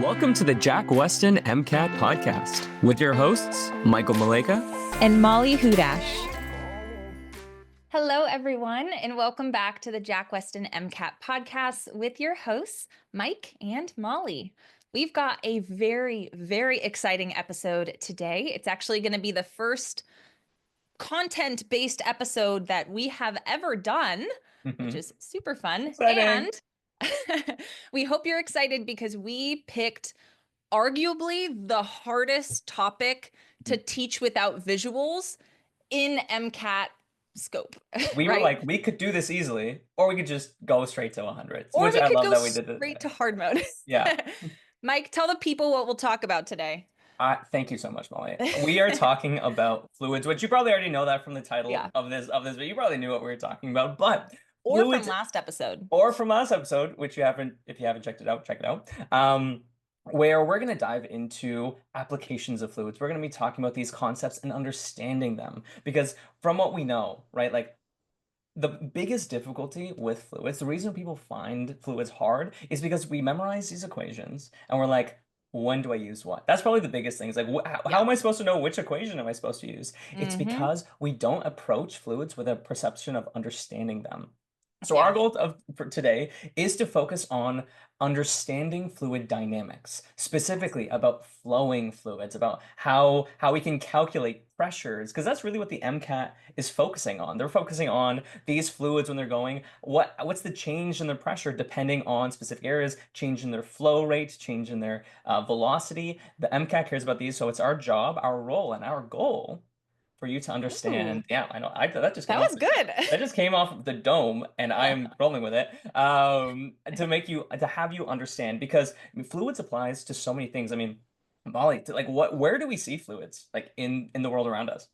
Welcome to the Jack Westin MCAT podcast with your hosts, Michael Maleka and Molly Hudash. Hello, everyone, and welcome back to the Jack Westin MCAT podcast with your hosts, Mike and Molly. We've got a very, very exciting episode today. It's actually going to be the first content-based episode that we have ever done, which is super fun. Exciting. And we hope you're excited because we picked arguably the hardest topic to teach without visuals in MCAT scope. We right? were like, we could do this easily, or we could just go straight to 100. Or which we I could love go that we did straight to hard mode. Yeah. Mike, tell the people what we'll talk about today. Thank you so much, Molly. We are talking about fluids, which you probably already know that from the title of this, but you probably knew what we were talking about. But or fluids, from last episode. Or from last episode, which if you haven't checked it out, check it out. Where we're going to dive into applications of fluids. We're going to be talking about these concepts and understanding them. Because from what we know, right, like the biggest difficulty with fluids, the reason people find fluids hard is because we memorize these equations and we're like, when do I use what? That's probably the biggest thing. It's like, how am I supposed to know which equation am I supposed to use? It's because we don't approach fluids with a perception of understanding them. So our goal for today is to focus on understanding fluid dynamics, specifically about flowing fluids, about how we can calculate pressures, because that's really what the MCAT is focusing on. They're focusing on these fluids when they're going, what's the change in their pressure depending on specific areas, change in their flow rate, change in their velocity. The MCAT cares about these, so it's our job, our role, and our goal for you to understand. Ooh. Yeah, I know. That was good. That just came off the dome, and I'm rolling with it. To have you understand, because fluids applies to so many things. I mean, Molly, where do we see fluids like in the world around us?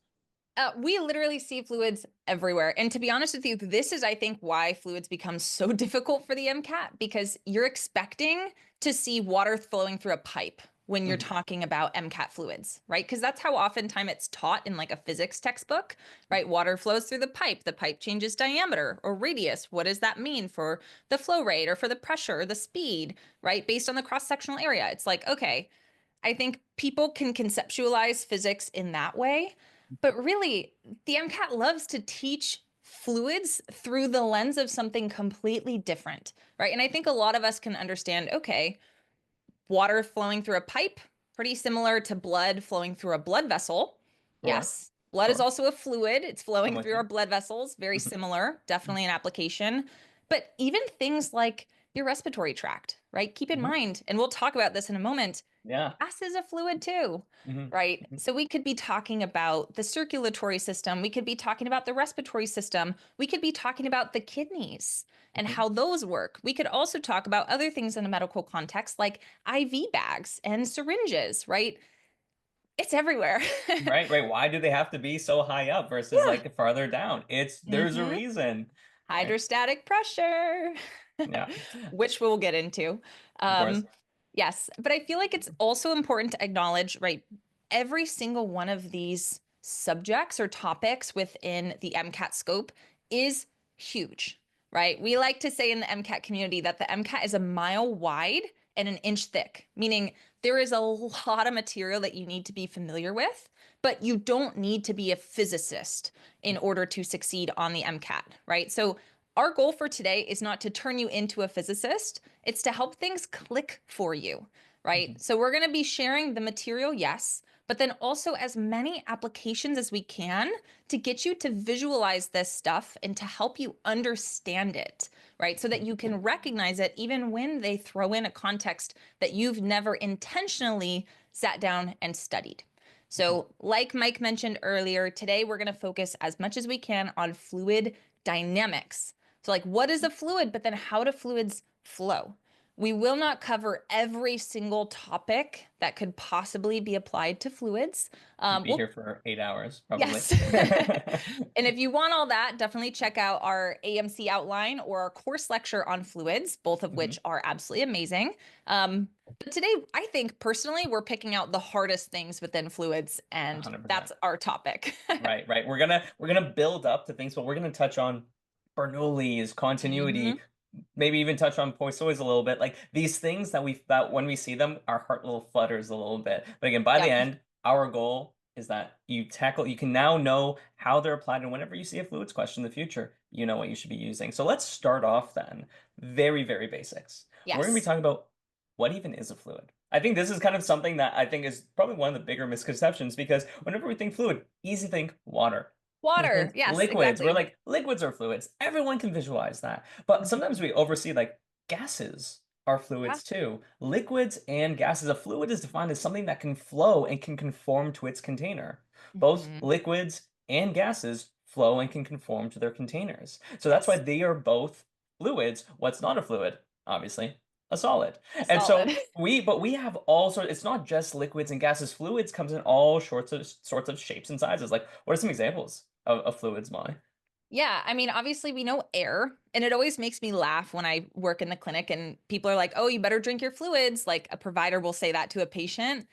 We literally see fluids everywhere. And to be honest with you, this is, I think, why fluids become so difficult for the MCAT, because you're expecting to see water flowing through a pipe when you're talking about MCAT fluids, right? Because that's how oftentimes it's taught in like a physics textbook, right? Water flows through the pipe changes diameter or radius. What does that mean for the flow rate or for the pressure or the speed, right? Based on the cross-sectional area. It's like, okay, I think people can conceptualize physics in that way, but really the MCAT loves to teach fluids through the lens of something completely different, right? And I think a lot of us can understand, okay, water flowing through a pipe, pretty similar to blood flowing through a blood vessel. Sure. Yes, blood is also a fluid. It's flowing through our blood vessels, very similar, definitely an application. But even things like your respiratory tract, right? Keep in mind, and we'll talk about this in a moment, gas is a fluid too, right? So we could be talking about the circulatory system. We could be talking about the respiratory system. We could be talking about the kidneys and how those work. We could also talk about other things in a medical context like IV bags and syringes, right? It's everywhere. Right. Why do they have to be so high up versus like farther down? There's a reason. Hydrostatic pressure. Yeah. Which we'll get into. Yes, but I feel like it's also important to acknowledge, right, every single one of these subjects or topics within the MCAT scope is huge, right? We like to say in the MCAT community that the MCAT is a mile wide and an inch thick, meaning there is a lot of material that you need to be familiar with, but you don't need to be a physicist in order to succeed on the MCAT, right? So our goal for today is not to turn you into a physicist. It's to help things click for you, right? So we're going to be sharing the material, yes, but then also as many applications as we can to get you to visualize this stuff and to help you understand it, right? So that you can recognize it even when they throw in a context that you've never intentionally sat down and studied. So like Mike mentioned earlier, today we're going to focus as much as we can on fluid dynamics. So like, what is a fluid, but then how do fluids flow? We will not cover every single topic that could possibly be applied to fluids. We'll be here for 8 hours, probably. Yes. And if you want all that, definitely check out our AAMC outline or our course lecture on fluids, both of which are absolutely amazing. But today, I think personally, we're picking out the hardest things within fluids, and 100%. That's our topic. Right. We're gonna build up to things, but we're gonna touch on Bernoulli's continuity, maybe even touch on poisois a little bit. Like these things that when we see them, our heart little flutters a little bit. But again, by the Yep. end, our goal is that you can now know how they're applied, and whenever you see a fluids question in the future, you know what you should be using. So let's start off then. Very, very basics. We're going to be Yes. talking about what even is a fluid. I think this is kind of something that I think is probably one of the bigger misconceptions because whenever we think fluid, easy think water. We Water. think Yes, liquids. We're exactly. like, liquids are fluids. Everyone can visualize that. But Mhm. sometimes we oversee like gases are Yeah. fluids too. Liquids and gases. A fluid is defined as something that can flow and can conform to its container. Both Mhm. liquids and gases flow and can conform to their containers. So that's why Yes. they are both fluids. What's not a fluid? Obviously, a solid. And so Solid. but we have all sorts, it's not just liquids and gases. Fluids comes in all sorts of shapes and sizes. Like, what are some examples of fluids, Molly? Yeah, I mean, obviously we know air, and it always makes me laugh when I work in the clinic and people are like, "Oh, you better drink your fluids." Like a provider will say that to a patient,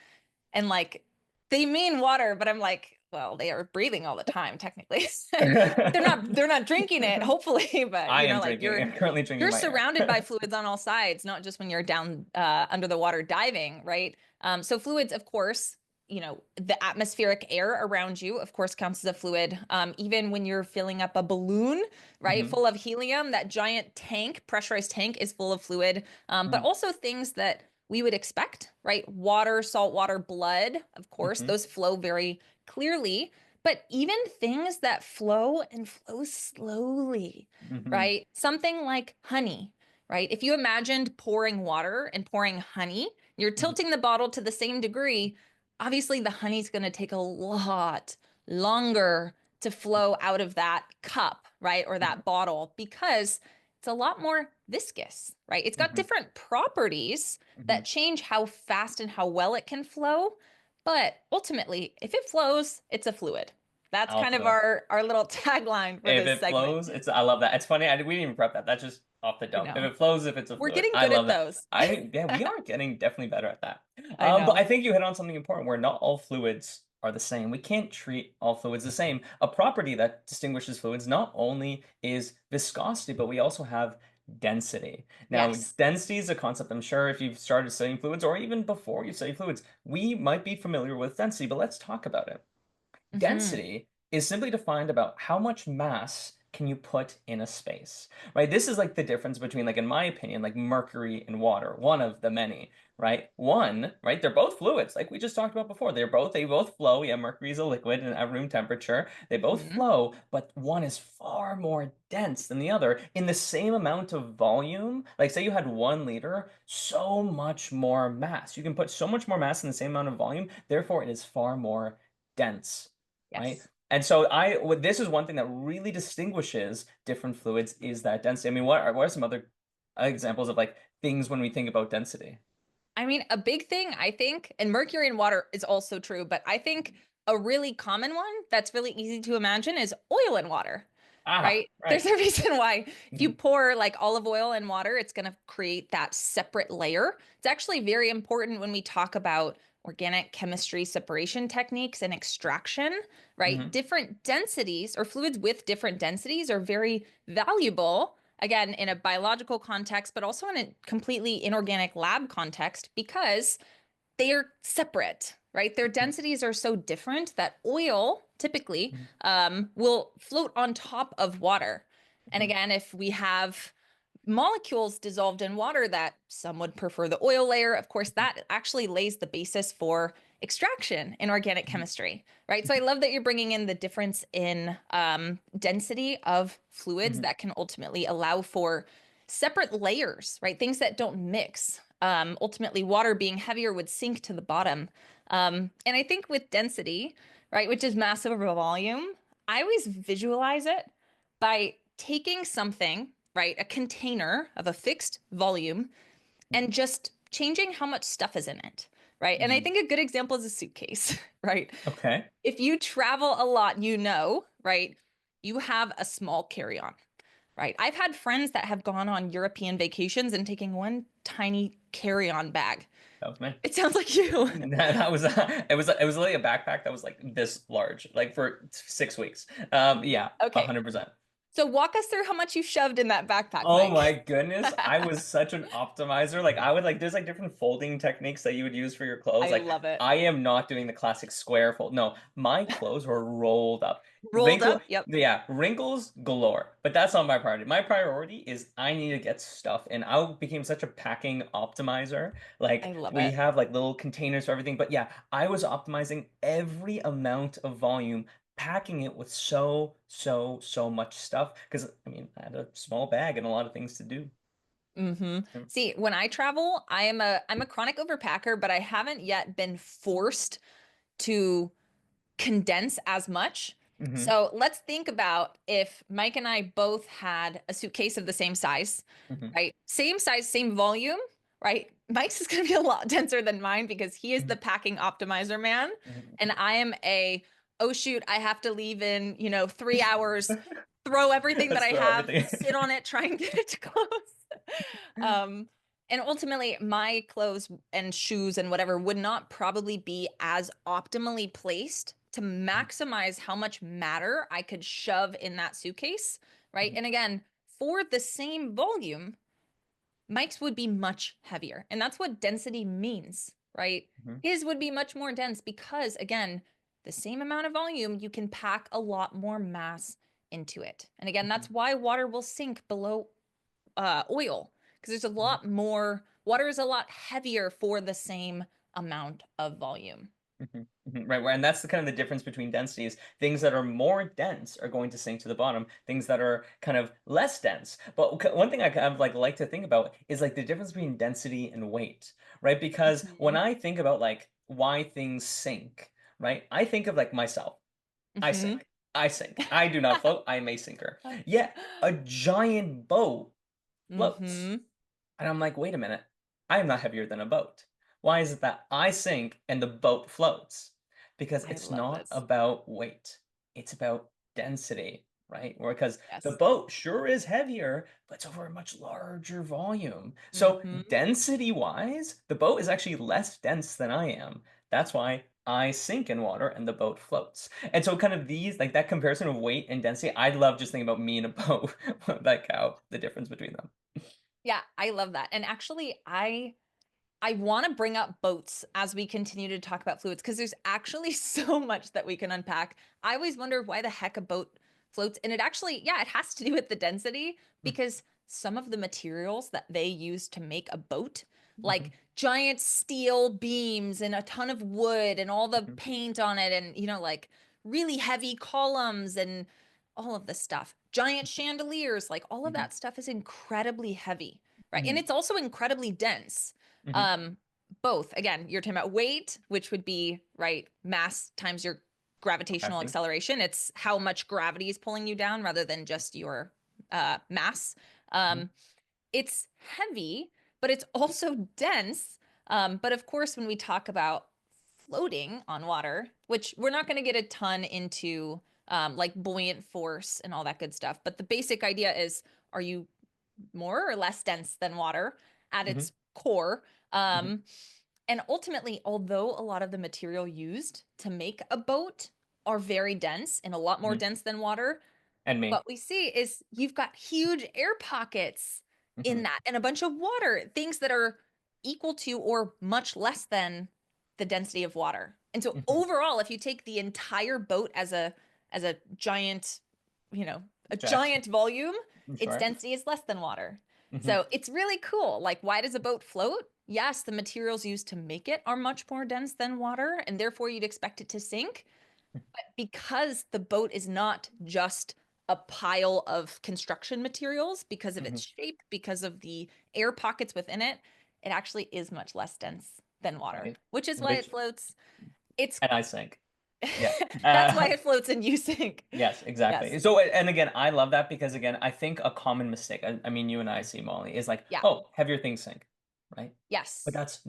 and like they mean water, but I'm like, well, they are breathing all the time, technically. They're not drinking it, hopefully, but I you know, am like drinking, I'm currently drinking you're my air. surrounded by fluids on all sides, not just when you're down under the water diving, right? So fluids, of course, you know, the atmospheric air around you, of course, counts as a fluid. Even when you're filling up a balloon, right, Hmm. full of helium, that giant tank, pressurized tank, is full of fluid. But also things that we would expect, right? Water, salt water, blood, of course, Hmm. those flow very clearly. But even things that flow and flow slowly, Hmm. right? Something like honey, right? If you imagined pouring water and pouring honey, you're Hmm. tilting the bottle to the same degree. Obviously, the honey's going to take a lot longer to flow out of that cup, right? Or that bottle because it's a lot more viscous, right? It's got Hmm. different properties Hmm. that change how fast and how well it can flow. But ultimately, if it flows, it's a fluid. That's kind of Alpha. our little tagline for If this it segment. flows, I love that. It's funny. We didn't even prep that. That's just off the I dome. If know. it flows, if it's a We're fluid, getting I good love at that. those. I think, yeah, we are getting definitely better at that. I But I know. think you hit on something important where not all fluids are the same. We can't treat all fluids the same. A property that distinguishes fluids not only is viscosity, but we also have density. Now, Yes. density is a concept I'm sure if you've started studying fluids or even before you study fluids, we might be familiar with density, but let's talk about it. Hmm. Density is simply defined about how much mass can you put in a space, right? This is like the difference between, like, in my opinion, like mercury and water, one of the many, right? One, right? They're both fluids, like we just talked about before. They both flow. Yeah, mercury is a liquid and at room temperature. They both Hmm. flow, but one is far more dense than the other in the same amount of volume. Like, say you had 1 liter, so much more mass. You can put so much more mass in the same amount of volume, therefore, it is far more dense, right? Yes. And so this is one thing that really distinguishes different fluids is that density. I mean, what are some other examples of like things when we think about density? I mean, a big thing, I think, and mercury in water is also true, but I think a really common one that's really easy to imagine is oil in water, Ah, right? There's right. a reason why if you Mhm. pour like olive oil in water, it's going to create that separate layer. It's actually very important when we talk about organic chemistry separation techniques and extraction, right? Mhm. Different densities or fluids with different densities are very valuable again, in a biological context, but also in a completely inorganic lab context, because they are separate, right? Their densities are so different that oil typically Mhm. will float on top of water. And Mhm. again, if we have molecules dissolved in water that some would prefer the oil layer, of course, that actually lays the basis for extraction in organic Mhm. chemistry, right? So I love that you're bringing in the difference in density of fluids Mhm. that can ultimately allow for separate layers, right? Things that don't mix. Ultimately, water being heavier would sink to the bottom. And I think with density, right, which is massive over volume, I always visualize it by taking something, right, a container of a fixed volume, and just changing how much stuff is in it, right? And I Mhm. think a good example is a suitcase, right? Okay. If you travel a lot, you know, right, you have a small carry-on, right? I've had friends that have gone on European vacations and taking one tiny carry-on bag. That was me. It sounds like you. That was it was literally a backpack that was like this large, like for 6 weeks. Yeah, Okay. 100%. So walk us through how much you shoved in that backpack, Oh my Mike. goodness, I was such an optimizer. Like I would like there's like different folding techniques that you would use for your clothes. I Like love it. I am not doing the classic square fold. No, my clothes were rolled up. Rolled Wrinkle, up. Yep. yeah, wrinkles galore. But that's not my priority. My priority is I need to get stuff and I became such a packing optimizer. I Like love we it. have like little containers for everything. But yeah, I was optimizing every amount of volume, packing it with so much stuff because I mean I had a small bag and a lot of things to do. Hmm. Mm. See, when I travel, I'm a chronic overpacker, but I haven't yet been forced to condense as much. Hmm. So let's think about if Mike and I both had a suitcase of the same size, Hmm. right? Same size, same volume, right? Mike's is going to be a lot denser than mine because he is the Hmm. packing optimizer man. And Hmm. I am oh shoot, I have to leave in, 3 hours, throw everything that Let's I throw have, everything. sit on it, try and get it to close. Um, and ultimately, my clothes and shoes and whatever would not probably be as optimally placed to maximize how much matter I could shove in that suitcase, right? And again, for the same volume, Mike's would be much heavier. And that's what density means, right? Hmm. His would be much more dense because, again, the same amount of volume, you can pack a lot more mass into it. And again, that's why water will sink below oil because there's a Hmm. lot more, water is a lot heavier for the same amount of volume. Right, and that's the kind of the difference between densities. Things that are more dense are going to sink to the bottom. Things that are kind of less dense. But one thing I kind of like to think about is like the difference between density and weight, right? Because when Hmm. I think about like why things sink, right? I think of like myself. I Hmm. sink. I sink. I do not float. I am a sinker. Yet a giant boat floats. Hmm. And I'm like, wait a minute, I am not heavier than a boat. Why is it that I sink and the boat floats? Because I it's love not this. about weight, it's about density, right? Or because the Yes. boat sure is heavier, but it's over a much larger volume. So, Hmm. density wise, the boat is actually less dense than I am. That's why I sink in water and the boat floats. And so, kind of these, like that comparison of weight and density, I love just thinking about me and a boat, like how the difference between them. Yeah, I love that. And actually, I want to bring up boats as we continue to talk about fluids because there's actually so much that we can unpack. I always wonder why the heck a boat floats. And it actually, yeah, it has to do with the density because some of the materials that they use to make a boat, like Mhm. giant steel beams and a ton of wood and all the Mhm. paint on it, and, like really heavy columns and all of this stuff, giant chandeliers, like all of Mhm. that stuff is incredibly heavy, right? And Mhm. it's also incredibly dense. Mhm. um, Both. Again, you're talking about weight, which would be right mass times your gravitational Capacity. acceleration. It's how much gravity is pulling you down rather than just your mass. Mhm. Um, it's heavy, but it's also dense. But of course, when we talk about floating on water, which we're not going to get a ton into, like buoyant force and all that good stuff, but the basic idea is, are you more or less dense than water at Mhm. its core? Mhm. Um, and ultimately, although a lot of the material used to make a boat are very dense and a lot more Mhm. dense than water, And me. what we see is you've got huge air pockets in Mhm. that and a bunch of water, things that are equal to or much less than the density of water. And so Mhm. overall, if you take the entire boat as a giant, a Jet. giant volume, its Sure. density is less than water. Mhm. So it's really cool. Like, why does a boat float? Yes, the materials used to make it are much more dense than water, and therefore you'd expect it to sink, because the boat is not just a pile of construction materials because of its Mhm. shape, because of the air pockets within it, it actually is much less dense than water, Right. which is why it Which floats. It's and I sink. Yeah. that's why it floats and you sink. Yes, Yes. exactly. So, and again, I love that because again, I think a common mistake, I mean, you and I see Molly, is like, Yeah. oh, heavier things sink, right? But Yes. that's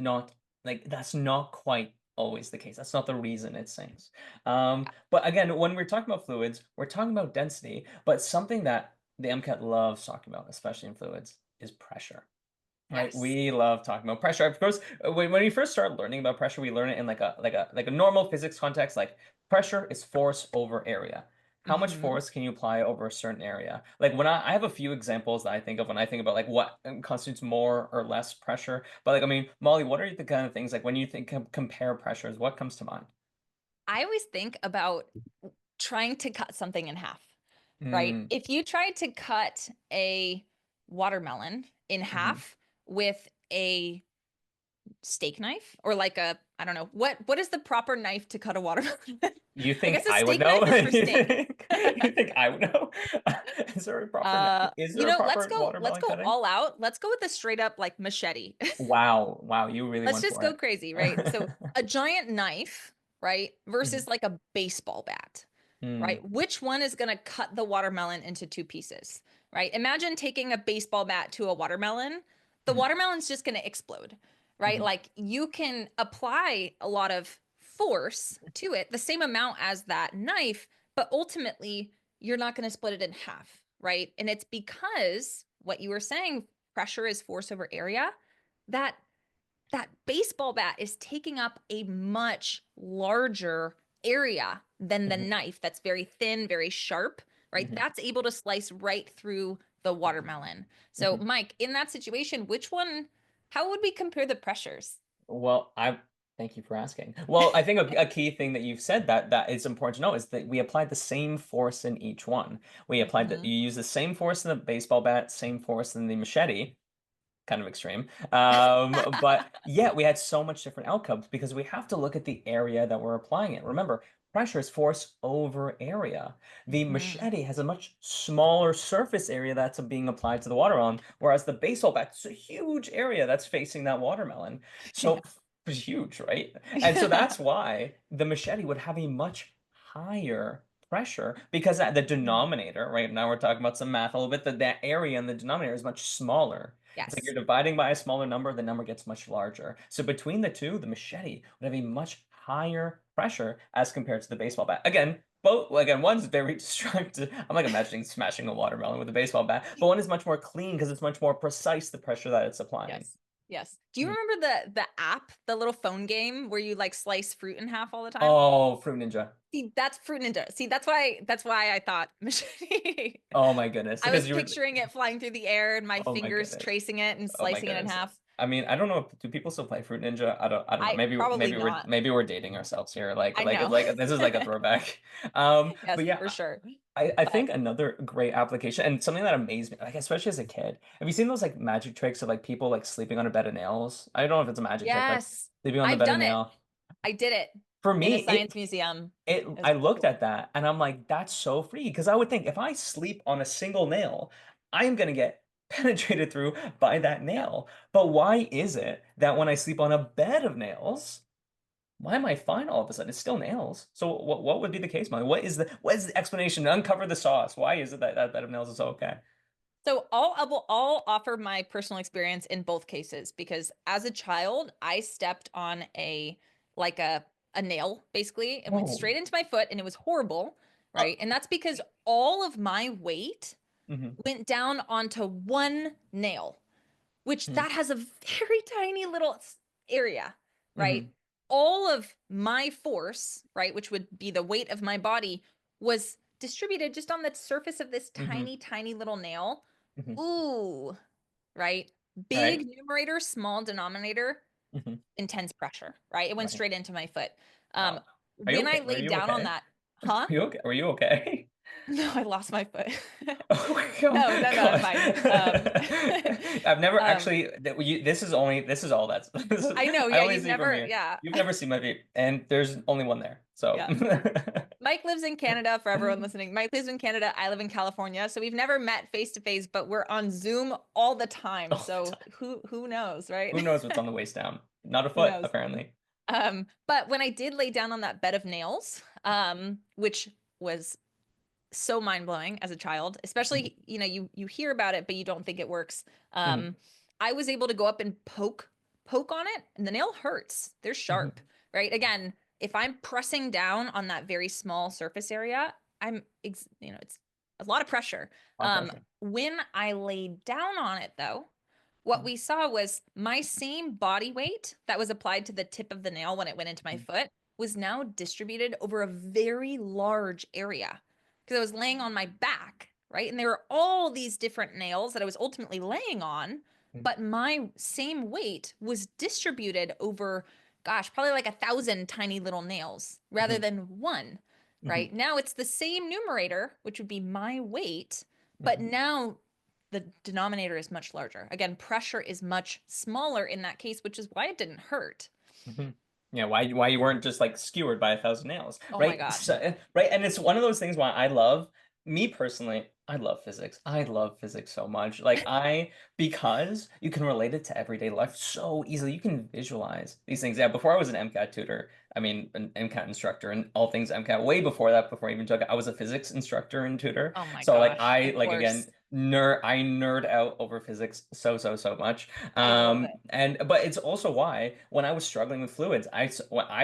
not quite always the case. That's not the reason it sinks. Yeah. But again, when we're talking about fluids, we're talking about density, but something that the MCAT loves talking about, especially in fluids, is pressure. Right, Yes. we love talking about pressure. Of course, when we first start learning about pressure, we learn it in like a normal physics context. Like pressure is force over area. how much Hmm. force can you apply over a certain area? Like when I have a few examples that I think of when I think about like what constitutes more or less pressure. But like, I mean, Molly, what are the kind of things like when you think compare pressures, what comes to mind? I always think about trying to cut something in half, right? Mm, If you tried to cut a watermelon in hmm. half with a steak knife or like a, I don't know, what is the proper knife to cut a watermelon? You I think guess a I would steak know? knife is for You steak. think you think I would know? Is there a proper is there a proper Let's watermelon go cutting? all out. Let's go with the straight up like machete. Wow, wow, you really Let's went just for go it. crazy, right? So a giant knife, right? Mhm. Versus like a baseball bat, Mm, right? Which one is going to cut the watermelon into two pieces, right? Imagine taking a baseball bat to a watermelon. The mhm, watermelon's just going to explode, right? mhm, Like you can apply a lot of force to it, the same amount as that knife, but ultimately you're not going to split it in half, right? And it's because what you were saying, pressure is force over area, that that baseball bat is taking up a much larger area than the mhm, knife that's very thin, very sharp, right? mhm, That's able to slice right through the watermelon. So, mhm. Mike, in that situation, which one, how would we compare the pressures? Well, I thank you for asking. Well, I think a key thing that you've said that is important to know is that we applied the same force in each one. You Mhm. use the same force in the baseball bat, same force in the machete, kind of extreme. But yeah, we had so much different outcomes because we have to look at the area that we're applying it. Remember, pressure is force over area. The Mhm. machete has a much smaller surface area that's being applied to the watermelon, whereas the baseball bat is a huge area that's facing that watermelon. Yeah. So it's huge, right? And so Yeah. that's why the machete would have a much higher pressure because at the Mhm. denominator, right now we're talking about some math a little bit, that area in the denominator is much smaller. It's like you're Yes. dividing by a smaller number, the number gets much larger. So between the two, the machete would have a much higher pressure as compared to the baseball bat. Again, one's very destructive. I'm like imagining smashing a watermelon with a baseball bat, but one is much more clean because it's much more precise the pressure that it's applying. Yes. Yes. Do you Mhm. remember the app, the little phone game where you like slice fruit in half all the time? Oh, Fruit Ninja. See, that's Fruit Ninja. See, that's why I thought machete. Oh my goodness. I was Because you were, picturing it flying through the air and my oh my fingers goodness. tracing it and Oh my slicing it in goodness. half. I mean, I don't know. Do people still play Fruit Ninja? I don't know. I Maybe probably maybe we're not. maybe we're dating ourselves here. I know. This is like a throwback. Yes, But yeah, for sure. I But think another great application and something that amazed me, like especially as a kid, have you seen those like magic tricks of like people like sleeping on a bed of nails? I don't know if it's a magic trick, like yes, sleeping on the I've bed of done it. nail. I did it For in me, a science museum. It was I pretty looked cool. at that and I'm like, that's so free. Because I would think if I sleep on a single nail, I am gonna get penetrated through by that Yeah. nail. But why is it that when I sleep on a bed of nails, why am I fine all of a sudden? It's still nails. So what would be the case, Molly? What is the explanation? Uncover the sauce. Why is it that that bed of nails is okay? So I'll offer my personal experience in both cases because as a child, I stepped on like a nail basically and went Oh. straight into my foot and it was horrible, Uh, right? And that's because all of my weight mhm, went down onto one nail, which mhm, that has a very tiny little area, right? mhm, All of my force, right, which would be the weight of my body, was distributed just on the surface of this mhm, tiny, tiny little nail. mhm. Ooh, right? Right. Big numerator, small denominator, Mhm. intense pressure, right? It went Right. straight into my foot. Um, Wow. Are you when I okay? Are laid you down on okay? that, huh? Are you okay? Are you okay? No, I lost my foot. Oh my God. No, no, no, I'm God. fine. I've never Um, actually this is all that's I know, I yeah, only you've see from never, here. yeah, You've never seen my feet, and there's only one there. So yeah. Mike lives in Canada for everyone listening. Mike lives in Canada. I live in California. So we've never met face to face, but we're on Zoom all the time. all the So time. who knows, Who right? knows what's on the waist down? Not a Who foot, knows? apparently. But when I did lay down on that bed of nails, which was so mind-blowing as a child, Mhm, especially, you hear about it, but you don't think it works. mhm, I was able to go up and poke on it, and the nail hurts. They're mhm, sharp, right? Again, if I'm pressing down on that very small surface area, it's a lot of pressure. a lot of pressure. When I laid down on it, though, what Mhm, we saw was my same body weight that was applied to the tip of the nail when it went into my mhm, foot was now distributed over a very large area. because I was laying on my back, right? And there were all these different nails that I was ultimately laying on, Mhm. but my same weight was distributed over, gosh, probably like 1,000 tiny little nails rather Mhm. than one, Mhm. right? Now it's the same numerator, which would be my weight, but Mhm. now the denominator is much larger. Again, pressure is much smaller in that case, which is why it didn't hurt. Mhm. Yeah, why you weren't just like skewered by 1,000 nails, Oh my right? gosh. So, right, and it's one of those things why I love me personally. I love physics. I love physics so much. Because you can relate it to everyday life so easily. You can visualize these things. Yeah, before I was an MCAT tutor, I mean an MCAT instructor and all things MCAT. Way before that, before I even took it, I was a physics instructor and tutor. Oh my So like gosh. I Of like course. again I nerd out over physics so much. I love it. And but it's also why when I was struggling with fluids, I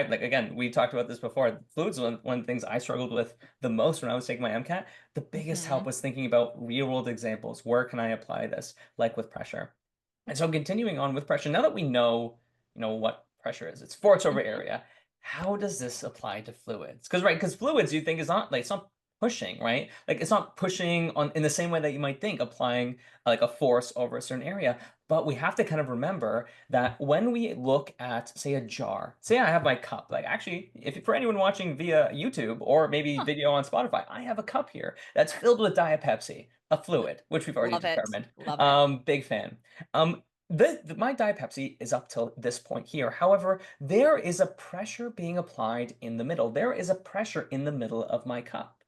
like again, we talked about this before. Fluids was one of the things I struggled with the most when I was taking my MCAT. The biggest help Hmm. was thinking about real world examples. Where can I apply this? Like with pressure. And so continuing on with pressure, now that we know, what pressure is, it's force over Hmm. area. How does this apply to fluids? Because fluids you think is not like it's not pushing, right? Like it's not pushing on in the same way that you might think applying like a force over a certain area. But we have to kind of remember that when we look at, say, a jar, say I have my cup, like actually, if for anyone watching via YouTube or maybe Huh. video on Spotify, I have a cup here that's filled with Diet Pepsi, a fluid, which we've already Love it. determined. Love it. Big fan. Um, my Diet Pepsi is up till this point here. However, there is a pressure being applied in the middle. There is a pressure in the middle of my cup,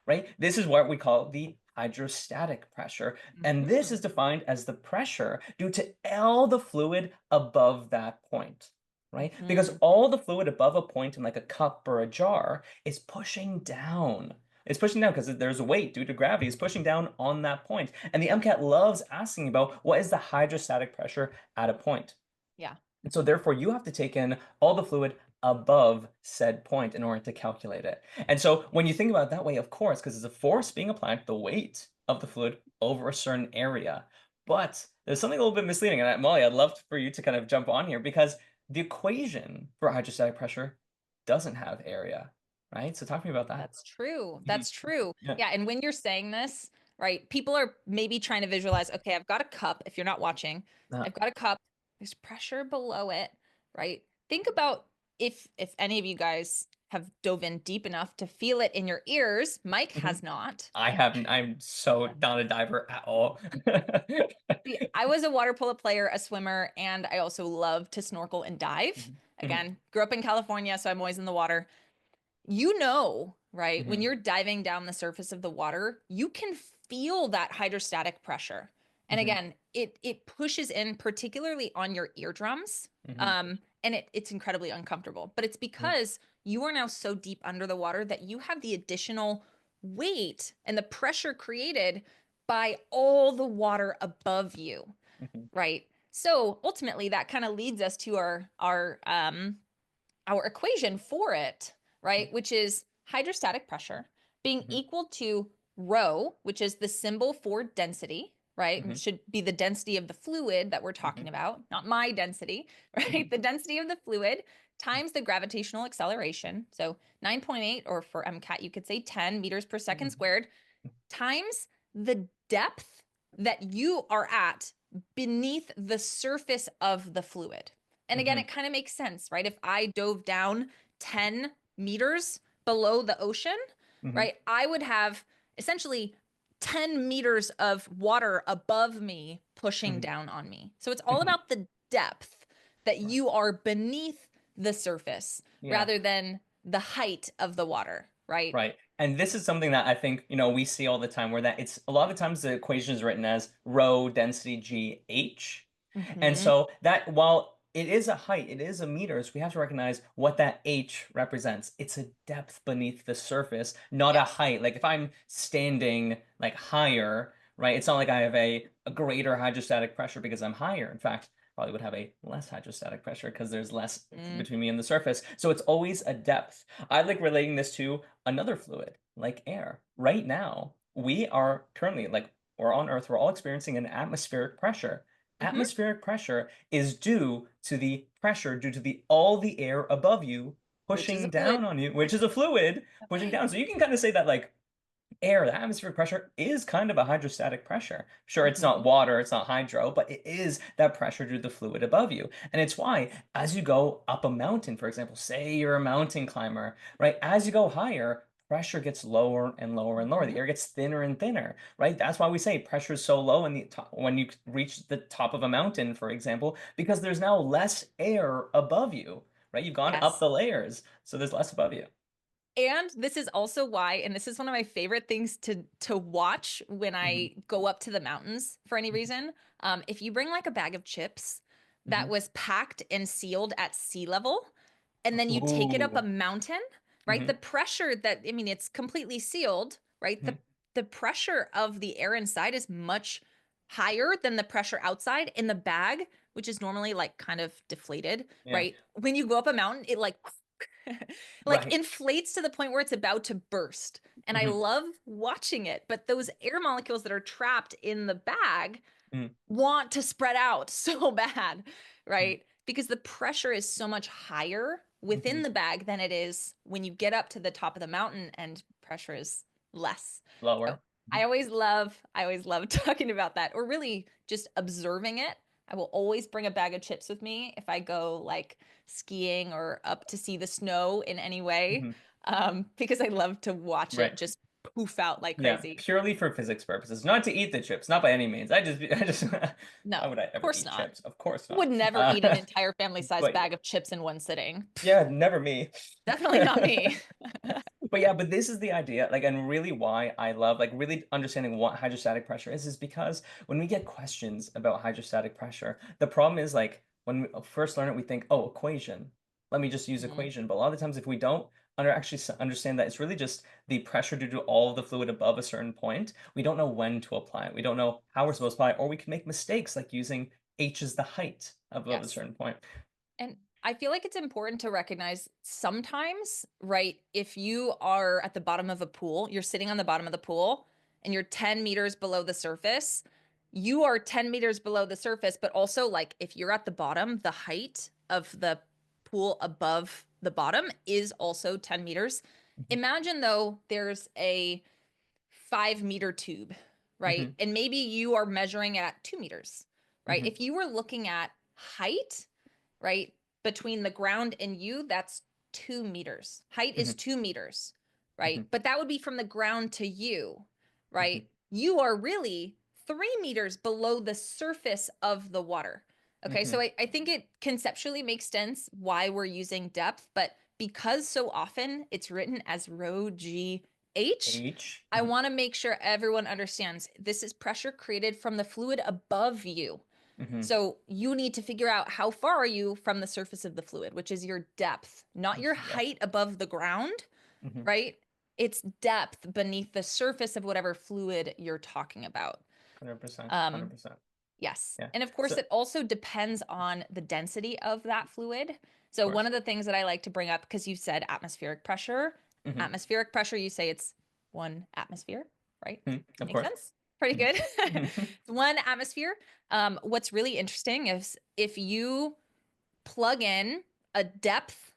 right? This is what we call the hydrostatic pressure. And this is Hmm. defined as the pressure due to all the fluid above that point, right? Because Hmm. all the fluid above a point in like a cup or a jar is pushing down. It's pushing down because there's a weight due to gravity. It's pushing down on that point. And the MCAT loves asking about what is the hydrostatic pressure at a point. Yeah. And so therefore you have to take in all the fluid above said point in order to calculate it. And so when you think about it that way, of course, because there's a force being applied, the weight of the fluid over a certain area. But there's something a little bit misleading. And Molly, I'd love for you to kind of jump on here because the equation for hydrostatic pressure doesn't have area, right? So talk to me about that. That's true. Mhm. That's true. Yeah. Yeah. And when you're saying this, right, people are maybe trying to visualize, okay, I've got a cup. If you're not watching, Uh, I've got a cup. There's pressure below it, right? Think about if any of you guys have dove in deep enough to feel it in your ears. Mike mhm. has not. I haven't, I'm so not a diver at all. See, I was a water polo player, a swimmer, and I also love to snorkel and dive. Mhm. Mhm. Again, grew up in California, so I'm always in the water. You know, right? When Mhm. you're diving down the surface of the water, you can feel that hydrostatic pressure. And Mhm. again, it pushes in particularly on your eardrums. Mhm. And it's incredibly uncomfortable. But it's Mhm. because you are now so deep under the water that you have the additional weight and the pressure created by all the water above you, Mhm. right? So ultimately that kind of leads us to our equation for it, right? Which is hydrostatic pressure being Mhm. equal to rho, which is the symbol for density, right? And it Mhm. should be the density of the fluid that we're talking Mhm. about, not my density, right? Mhm. The density of the fluid times the gravitational acceleration. So 9.8, or for MCAT, you could say 10 meters per second Mhm. squared, times the depth that you are at beneath the surface of the fluid. And again, Mhm. it kind of makes sense, right? If I dove down 10 meters below the ocean, Mhm. right, I would have essentially 10 meters of water above me pushing Mhm. down on me. So it's all Mhm. about the depth that Right. you are beneath the surface Yeah. rather than the height of the water, right? Right. And this is something that I think, we see all the time where that it's a lot of times the equation is written as rho density G H. And Hmm. so that while it is a height, it is a meters, we have to recognize what that H represents. It's a depth beneath the surface, not a Yes. height. Like if I'm standing like higher, right? It's not like I have a greater hydrostatic pressure because I'm higher. In fact, probably would have a less hydrostatic pressure because there's less Mm. between me and the surface. So it's always a depth. I like relating this to another fluid like air. Right now, we are currently like we're on Earth, we're all experiencing an atmospheric pressure. Hmm. Atmospheric pressure is due to the pressure due to the all the air above you Which is pushing a fluid. down on you, which is a fluid pushing down. So you can kind of say that like air, the atmospheric pressure is kind of a hydrostatic pressure. Sure, it's not Mhm. water, it's not hydro, but it is that pressure due to the fluid above you. And it's why, as you go up a mountain, for example, say you're a mountain climber, right? As you go higher, pressure gets lower and lower and lower. The Mhm. air gets thinner and thinner, right? That's why we say pressure is so low in the top, when you reach the top of a mountain, for example, because there's now less air above you, right? You've gone up Yes. the layers, so there's less above you. And this is also why, and this is one of my favorite things to watch when Hmm. I go up to the mountains for any reason. If you bring like a bag of chips that Hmm. was packed and sealed at sea level, and then you take it up a Ooh. mountain, right? The Hmm. pressure that, I mean, it's completely sealed, right? The pressure of the air inside is much higher than the pressure outside in the bag, which is normally like kind of deflated, Yeah. right? When you go up a mountain, it like like Right. inflates to the point where it's about to burst. And I Mhm, love watching it, but those air molecules that are trapped in the bag mhm, want to spread out so bad, mhm, right? Because the pressure is so much higher within mhm. the bag than it is when you get up to the top of the mountain and pressure is less. So Lower. Mhm, I always love talking about that or really just observing it. I will always bring a bag of chips with me if I go like skiing or up to see the snow in any way, mhm. because I love to watch it Right. just poof out like Yeah, crazy. purely for physics purposes, not to eat the chips, not by any means. I just No, why would I of ever course eat not. chips? Of course Would not. never eat an entire family-sized But bag of chips in one sitting. yeah, never me. Definitely not me. But yeah, but this is the idea, like, and really why I love, like, really understanding what hydrostatic pressure is because when we get questions about hydrostatic pressure, the problem is, like, when we first learn it, we think, oh, equation. Let me just use Mhm. equation. But a lot of times, if we don't actually understand that it's really just the pressure due to all of the fluid above a certain point, we don't know when to apply it. We don't know how we're supposed to apply it, or we can make mistakes, like using h is the height above a Yes. certain point. And I feel like it's important to recognize sometimes, right? If you are at the bottom of a pool, you're sitting on the bottom of the pool and you're 10 meters below the surface, you are 10 meters below the surface, but also like if you're at the bottom, the height of the pool above the bottom is also 10 meters. Mhm, Imagine though there's a 5 meter tube, right? mhm, And maybe you are measuring at 2 meters, right? mhm, If you were looking at height, right, between the ground and you, that's 2 meters. Height is mhm, 2 meters, right? mhm, But that would be from the ground to you, mhm, right? You are really 3 meters below the surface of the water. Okay, so mhm. I think it conceptually makes sense why we're using depth, but because so often it's written as rho g h, H. I want to make sure everyone understands this is pressure created from the fluid above you. Mhm. So you need to figure out how far are you from the surface of the fluid, which is your depth, not Which your is depth. height above the ground, Mhm. right? It's depth beneath the surface of whatever fluid you're talking about. 100%. Um, 100%. yes. Yeah. And of course, So it also depends on the density of that fluid. So one course. of the things that I like to bring up, because you said Mhm. atmospheric pressure, you say it's 1 atmosphere, right? Mhm. Of Makes course. sense. Pretty Mhm. good. Mhm. It's 1 atmosphere. What's really interesting is if you plug in a depth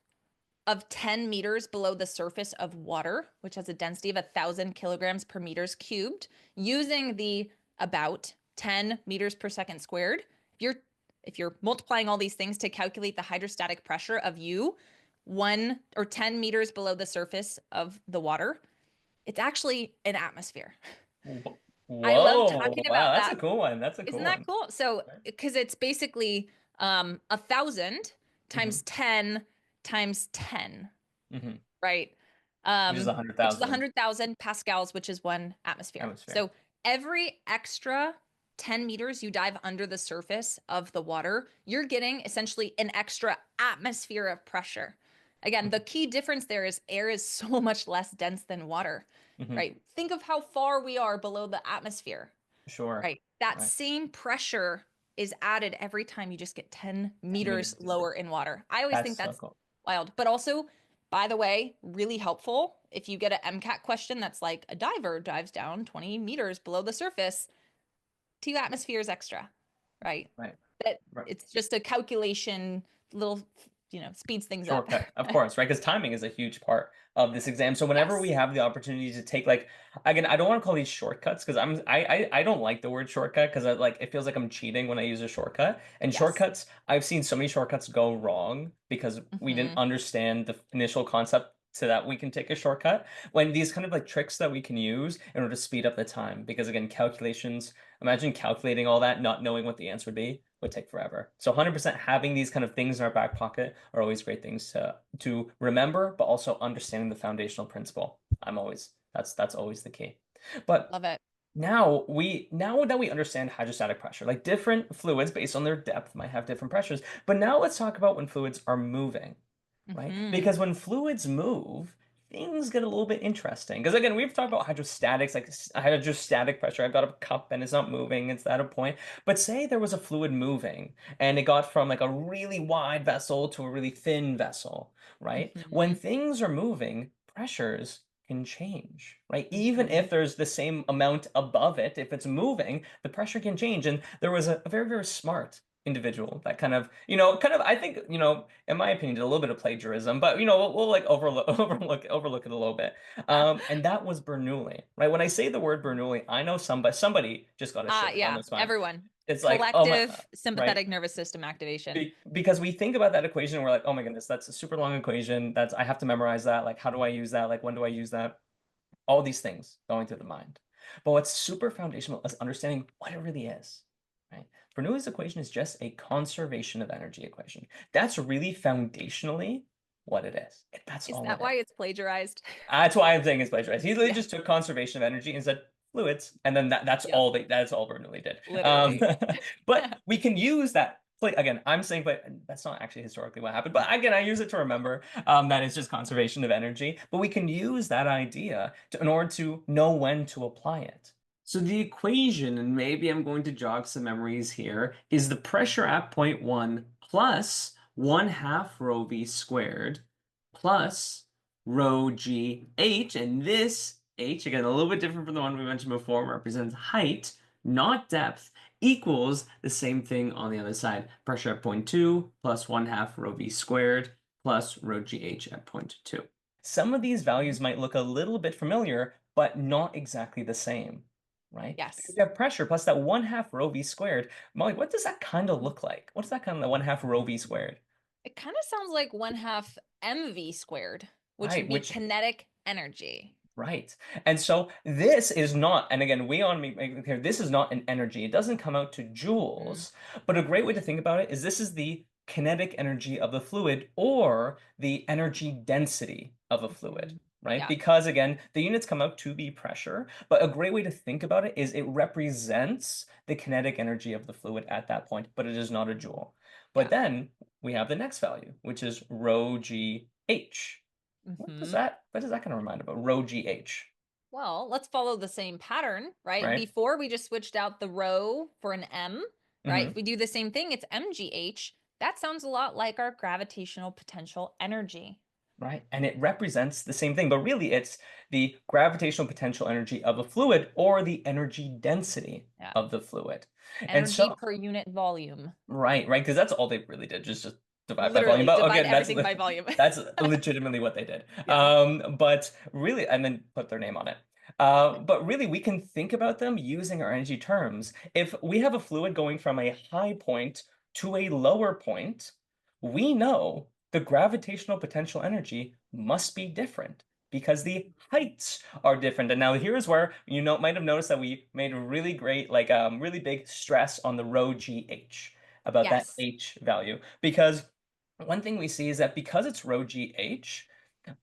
of 10 meters below the surface of water, which has a density of 1,000 kilograms per meters cubed, using the about 10 meters per second squared. If you're multiplying all these things to calculate the hydrostatic pressure of you 1 or 10 meters below the surface of the water, it's actually an atmosphere. I love Whoa. talking Wow, about that's a that. cool one. That's a Isn't cool that one. cool? So, Right. because it's basically 1,000 Mhm. times 10 times 10, Mhm. right? Which is Which is 100,000 100,000 pascals, which is 1 atmosphere. atmosphere. So every extra 10 meters you dive under the surface of the water, you're getting essentially an extra atmosphere of pressure. Again, the Mhm. key difference there is air is so much less dense than water, Mhm. right? Think of how far we are below the atmosphere, Sure. right? That Right. same pressure is added every time you just get 10 10 meters meters deeper. lower in water. I always That's think so that's cool. wild. But also, by the way, really helpful if you get an MCAT question that's like a diver dives down 20 meters below the surface, 2 atmospheres extra, right? Right. That Right. it's just a calculation, little speeds things up. Shortcut, of course, right? Because timing is a huge part of this exam. So whenever we Yes. have the opportunity to take like, again, I don't want to call these shortcuts because I don't like the word shortcut because it feels like I'm cheating when I use a shortcut. And Yes. shortcuts, I've seen so many shortcuts go wrong because we didn't Hmm. understand the initial concept so that we can take a shortcut. When these kind of like tricks that we can use in order to speed up the time. Because again, calculations, imagine calculating all that, not knowing what the answer would be, would take forever. So 100% having these kind of things in our back pocket are always great things to remember, but also understanding the foundational principle. That's always the key. But Love it. now that we understand hydrostatic pressure, like different fluids based on their depth might have different pressures. But now let's talk about when fluids are moving, right? Hmm. Because when fluids move, things get a little bit interesting. Because again, we've talked about hydrostatics, like hydrostatic pressure. I've got a cup and it's not moving, it's at a point. But say there was a fluid moving and it got from like a really wide vessel to a really thin vessel, right? When Hmm. things are moving, pressures can change, right? Even Hmm. if there's the same amount above it, if it's moving, the pressure can change. And there was a very, very smart individual that I think, in my opinion, did a little bit of plagiarism, but we'll like overlook it a little bit. And that was Bernoulli, right? When I say the word Bernoulli, I know somebody just got a shiver down Yeah, their spine. everyone. It's like, oh my, Collective right? sympathetic nervous system activation. Because we think about that equation and we're like, oh my goodness, that's a super long equation. I have to memorize that. Like, how do I use that? Like, when do I use that? All these things going through the mind. But what's super foundational is understanding what it really is, right? Bernoulli's equation is just a conservation of energy equation. That's really foundationally what it is. That's Is all that it is. why it's plagiarized? That's why I'm saying it's plagiarized. He literally Yeah. just took conservation of energy and said fluids, and then Yep. that's all Bernoulli did. Literally. But we can use that. Like again, I'm saying, but that's not actually historically what happened. But again, I use it to remember that it's just conservation of energy. But we can use that idea in order to know when to apply it. So the equation, and maybe I'm going to jog some memories here, is the pressure at point one plus 1/2 rho v squared plus rho g h, and this h, again, a little bit different from the one we mentioned before, represents height, not depth, equals the same thing on the other side. Pressure at point two plus 1/2 rho v squared plus rho gh at point two. Some of these values might look a little bit familiar, but not exactly the same, right? Because Yes. you have pressure plus that 1/2 rho v squared. Molly, what does that kind of look like? What's that kind of 1/2 rho v squared? It kind of sounds like 1/2 mv squared, which would Right, be which kinetic energy. right. And so this is not, and again, we on make it clear, this is not an energy. It doesn't come out to Mm. joules, but a great way to think about it is this is the kinetic energy of the fluid or the energy density of a fluid, Mhm. right? Yeah. Because again, the units come out to be pressure, but a great way to think about it is it represents the kinetic energy of the fluid at that point, but it is not a joule. But Yeah. then we have the next value, which is rho g h. Hmm. What does that kind of remind about? Rho GH, Well, let's follow the same pattern, right? right? Before we just switched out the rho for an m, right? Hmm. If we do the same thing, it's mgh. That sounds a lot like our gravitational potential energy. Right. And it represents the same thing, but really it's the gravitational potential energy of a fluid or the energy density Yeah. of the fluid. And Energy so, per unit volume. right, because that's all they really did, just divide by volume. Literally But divide again, everything by volume. that's legitimately what they did. Yeah. But really, and then put their name on it. But really, we can think about them using our energy terms. If we have a fluid going from a high point to a lower point, we know the gravitational potential energy must be different because the heights are different. And now here's where might have noticed that we made a really great, like really big stress on the rho gh about that Yes. h value because one thing we see is that because it's rho gh,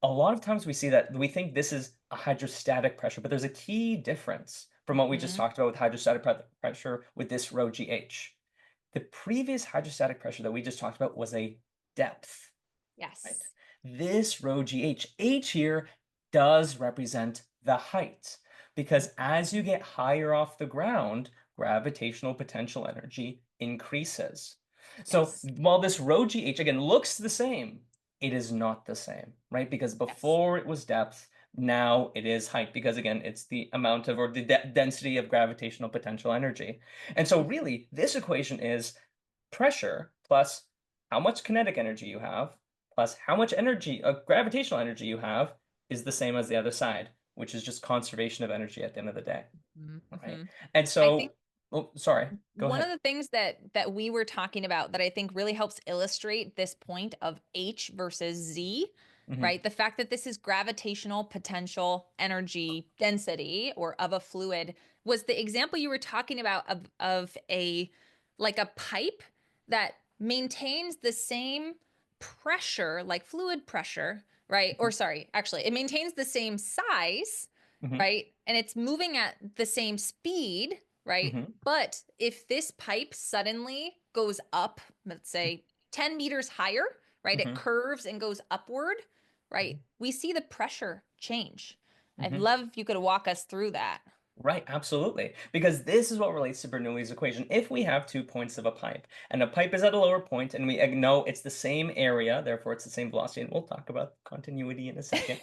a lot of times we see that we think this is a hydrostatic pressure, but there's a key difference from what we just Hmm. talked about with hydrostatic pressure with this rho gh. The previous hydrostatic pressure that we just talked about was a depth, right? Yes. This rho gh, h here does represent the height because as you get higher off the ground, gravitational potential energy increases. So Yes. while this rho gh again looks the same, it is not the same, right? Because Yes. before it was depth, now it is height because again, it's the amount of or the density of gravitational potential energy. And so really, this equation is pressure plus how much kinetic energy you have plus how much energy, gravitational energy you have is the same as the other side, which is just conservation of energy at the end of the day, right? Mhm. And I think so, oh, sorry, go one of ahead. the things that we were talking about that I think really helps illustrate this point of H versus Z, Hmm. right? The fact that this is gravitational potential energy density or of a fluid was the example you were talking about of a like a pipe that maintains the same pressure, like fluid pressure, right? Or sorry, actually, it maintains the same size, Hmm. right? And it's moving at the same speed, right? Hmm. But if this pipe suddenly goes up, let's say 10 meters higher, right? It Hmm. curves and goes upward, right? We see the pressure change. I'd Hmm. love if you could walk us through that. Right, absolutely. Because this is what relates to Bernoulli's equation. If we have 2 points of a pipe, and a pipe is at a lower point, and we know it's the same area, therefore it's the same velocity, and we'll talk about continuity in a second.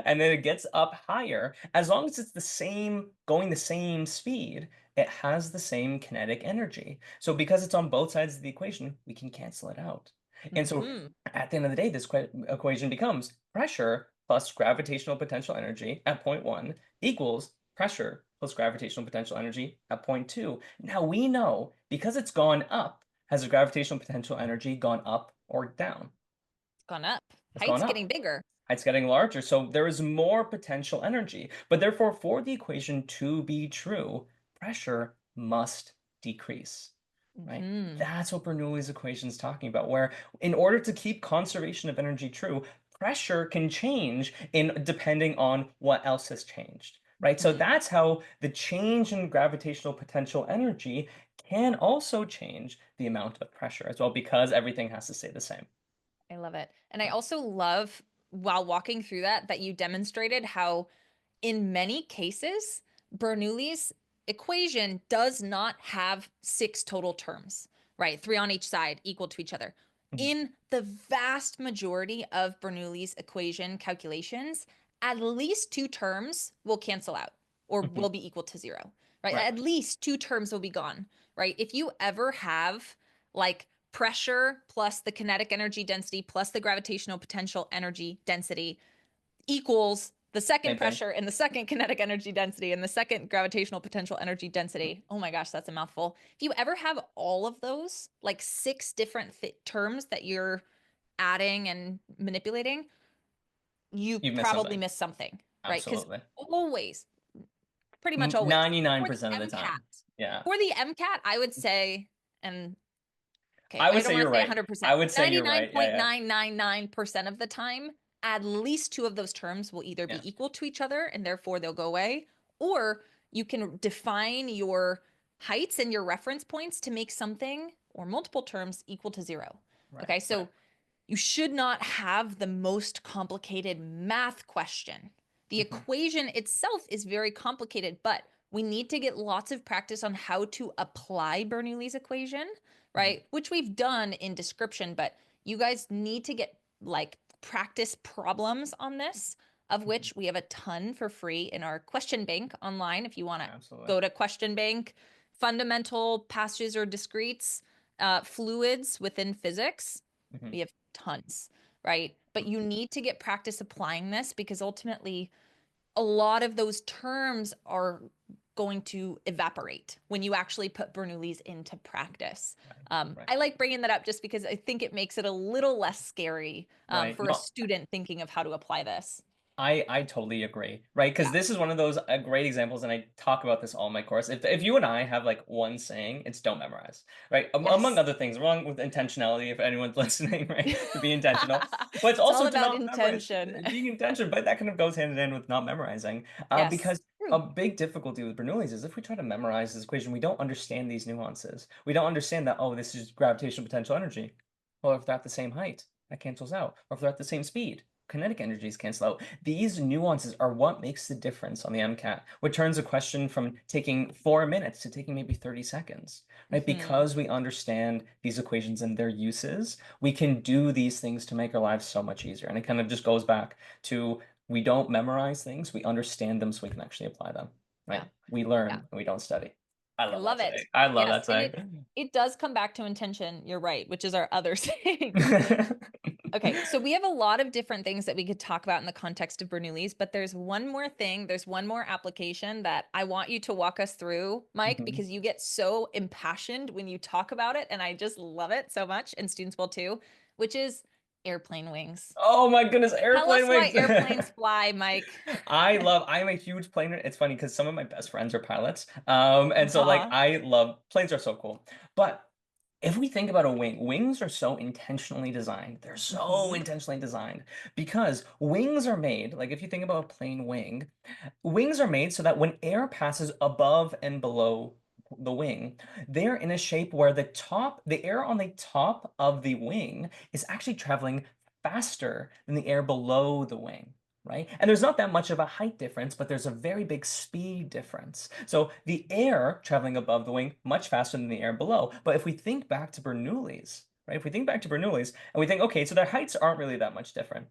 And then it gets up higher, as long as it's the same, going the same speed, it has the same kinetic energy. So because it's on both sides of the equation, we can cancel it out. And so Hmm. at the end of the day, this equation becomes pressure plus gravitational potential energy at point one equals pressure plus gravitational potential energy at point two. Now we know because it's gone up, has the gravitational potential energy gone up or down? It's gone up. It's gone Height's getting up. bigger. It's getting larger, so there is more potential energy. But therefore, for the equation to be true, pressure must decrease, right? Hmm. That's what Bernoulli's equation is talking about, where in order to keep conservation of energy true, pressure can change in depending on what else has changed, right? So Hmm. that's how the change in gravitational potential energy can also change the amount of pressure as well, because everything has to stay the same. I love it. And I also love while walking through that that you demonstrated how in many cases, Bernoulli's equation does not have six total terms, right? Three on each side equal to each other. Mhm. In the vast majority of Bernoulli's equation calculations, at least two terms will cancel out or Mhm. will be equal to zero, right? Right. At least two terms will be gone, right? If you ever have like pressure plus the kinetic energy density plus the gravitational potential energy density equals the second Same thing. pressure and the second kinetic energy density and the second gravitational potential energy density. Oh my gosh, that's a mouthful. If you ever have all of those, like six different terms that you're adding and manipulating, you You've missed probably something. missed something, right? Because Absolutely. always, pretty much always, for the 99% of the time. MCAT, Yeah. I would say, and okay, I I would don't say want you're to say right. I 100%, would say you're right. Yeah, yeah. 99.999% of the time, at least two of those terms will either Yeah. be equal to each other and therefore they'll go away, or you can define your heights and your reference points to make something or multiple terms equal to zero. Right. Okay, Right. so you should not have the most complicated math question. The Hmm. equation itself is very complicated, but we need to get lots of practice on how to apply Bernoulli's equation, Hmm. right? Which we've done in description, but you guys need to get like practice problems on this, of Hmm. which we have a ton for free in our question bank online. If you want to Absolutely. go to question bank, fundamental passages or discretes, fluids within physics, Hmm. we have tons, right? But you need to get practice applying this because ultimately a lot of those terms are going to evaporate when you actually put Bernoulli's into practice. Right. Right. I like bringing that up just because I think it makes it a little less scary Right. for a No, student thinking of how to apply this. I totally agree, right? Because Yeah. this is one of those great examples, and I talk about this all in my course. If you and I have like one saying, it's don't memorize, right? Among Yes. other things, wrong with intentionality, if anyone's listening, right? To be intentional, but it's It's all also to about not memorize, intention. being intentional. But that kind of goes hand in hand with not memorizing, Yes. because a True. big difficulty with Bernoulli's is if we try to memorize this equation, we don't understand these nuances. We don't understand that, oh, this is gravitational potential energy. Well, if they're at the same height, that cancels out. Or if they're at the same speed, kinetic energies cancel out. These nuances are what makes the difference on the MCAT, which turns a question from taking 4 minutes to taking maybe 30 seconds, right? Hmm. Because we understand these equations and their uses, we can do these things to make our lives so much easier. And it kind of just goes back to we don't memorize things, we understand them so we can actually apply them, Yeah. right? We Yeah. learn and we don't study. I I love that love it. saying. I love Yes, that and saying. it does come back to intention. You're right, which is our other saying. Okay, so we have a lot of different things that we could talk about in the context of Bernoulli's, but there's one more thing, there's one more application that I want you to walk us through, Mike, Mhm. because you get so impassioned when you talk about it, and I just love it so much, and students will too, which is airplane wings. Oh my goodness, Tell airplane us why wings. airplanes fly, Mike. I'm a huge plane nerd. It's funny because some of my best friends are pilots. And so like Uh-huh. I love planes are so cool. But if we think about a wing, wings are so intentionally designed. They're so Hmm. intentionally designed because wings are made, like if you think about a plane wing, wings are made so that when air passes above and below the wing, they're in a shape where the air on the top of the wing is actually traveling faster than the air below the wing. Right? And there's not that much of a height difference, but there's a very big speed difference. So the air traveling above the wing much faster than the air below. But if we think back to Bernoulli's, right? If we think back to Bernoulli's and we think, okay, so their heights aren't really that much different.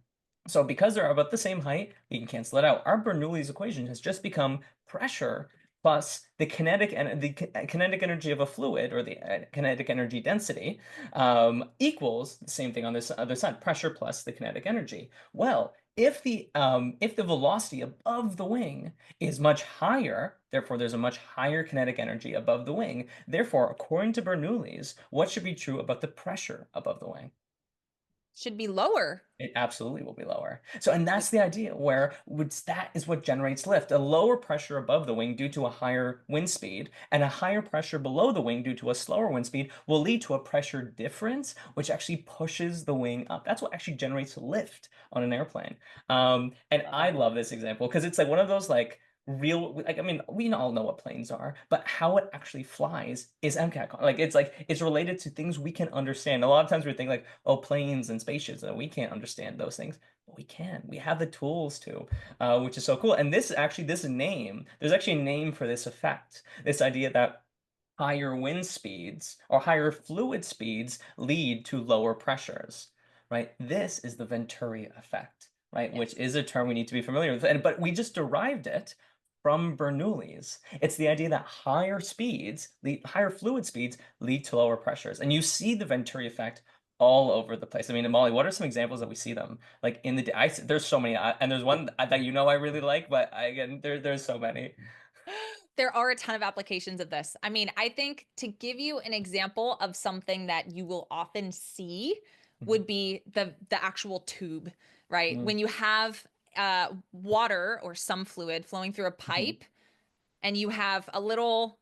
So because they're about the same height, we can cancel it out. Our Bernoulli's equation has just become pressure plus the kinetic energy of a fluid, or the kinetic energy density, equals the same thing on this other side, pressure plus the kinetic energy. Well, if the velocity above the wing is much higher, therefore there's a much higher kinetic energy above the wing. Therefore, according to Bernoulli's, what should be true about the pressure above the wing? Should be lower. It absolutely will be lower. So, and that's the idea where that is what generates lift. A lower pressure above the wing due to a higher wind speed and a higher pressure below the wing due to a slower wind speed will lead to a pressure difference, which actually pushes the wing up. That's what actually generates lift on an airplane. And Love I it. love this example because it's like one of those like real, like I mean we all know what planes are, but how it actually flies is MCAT. Like it's related to things we can understand. A lot of times we think like, oh, planes and spaceships, and we can't understand those things, but we can. We have the tools to, which is so cool. And there's actually a name for this effect, this idea that higher wind speeds or higher fluid speeds lead to lower pressures, right? This is the Venturi effect, right? Which Yes. is a term we need to be familiar with. And but we just derived it from Bernoulli's. It's the idea that higher fluid speeds lead to lower pressures. And you see the Venturi effect all over the place. I mean, Molly, what are some examples that we see them like in the there's so many, and there's one that I really like, but again, there's so many. There are a ton of applications of this. I mean, I think to give you an example of something that you will often see Mhm. would be the actual tube, right? Mhm. When you have water or some fluid flowing through a Mhm. pipe and you have a little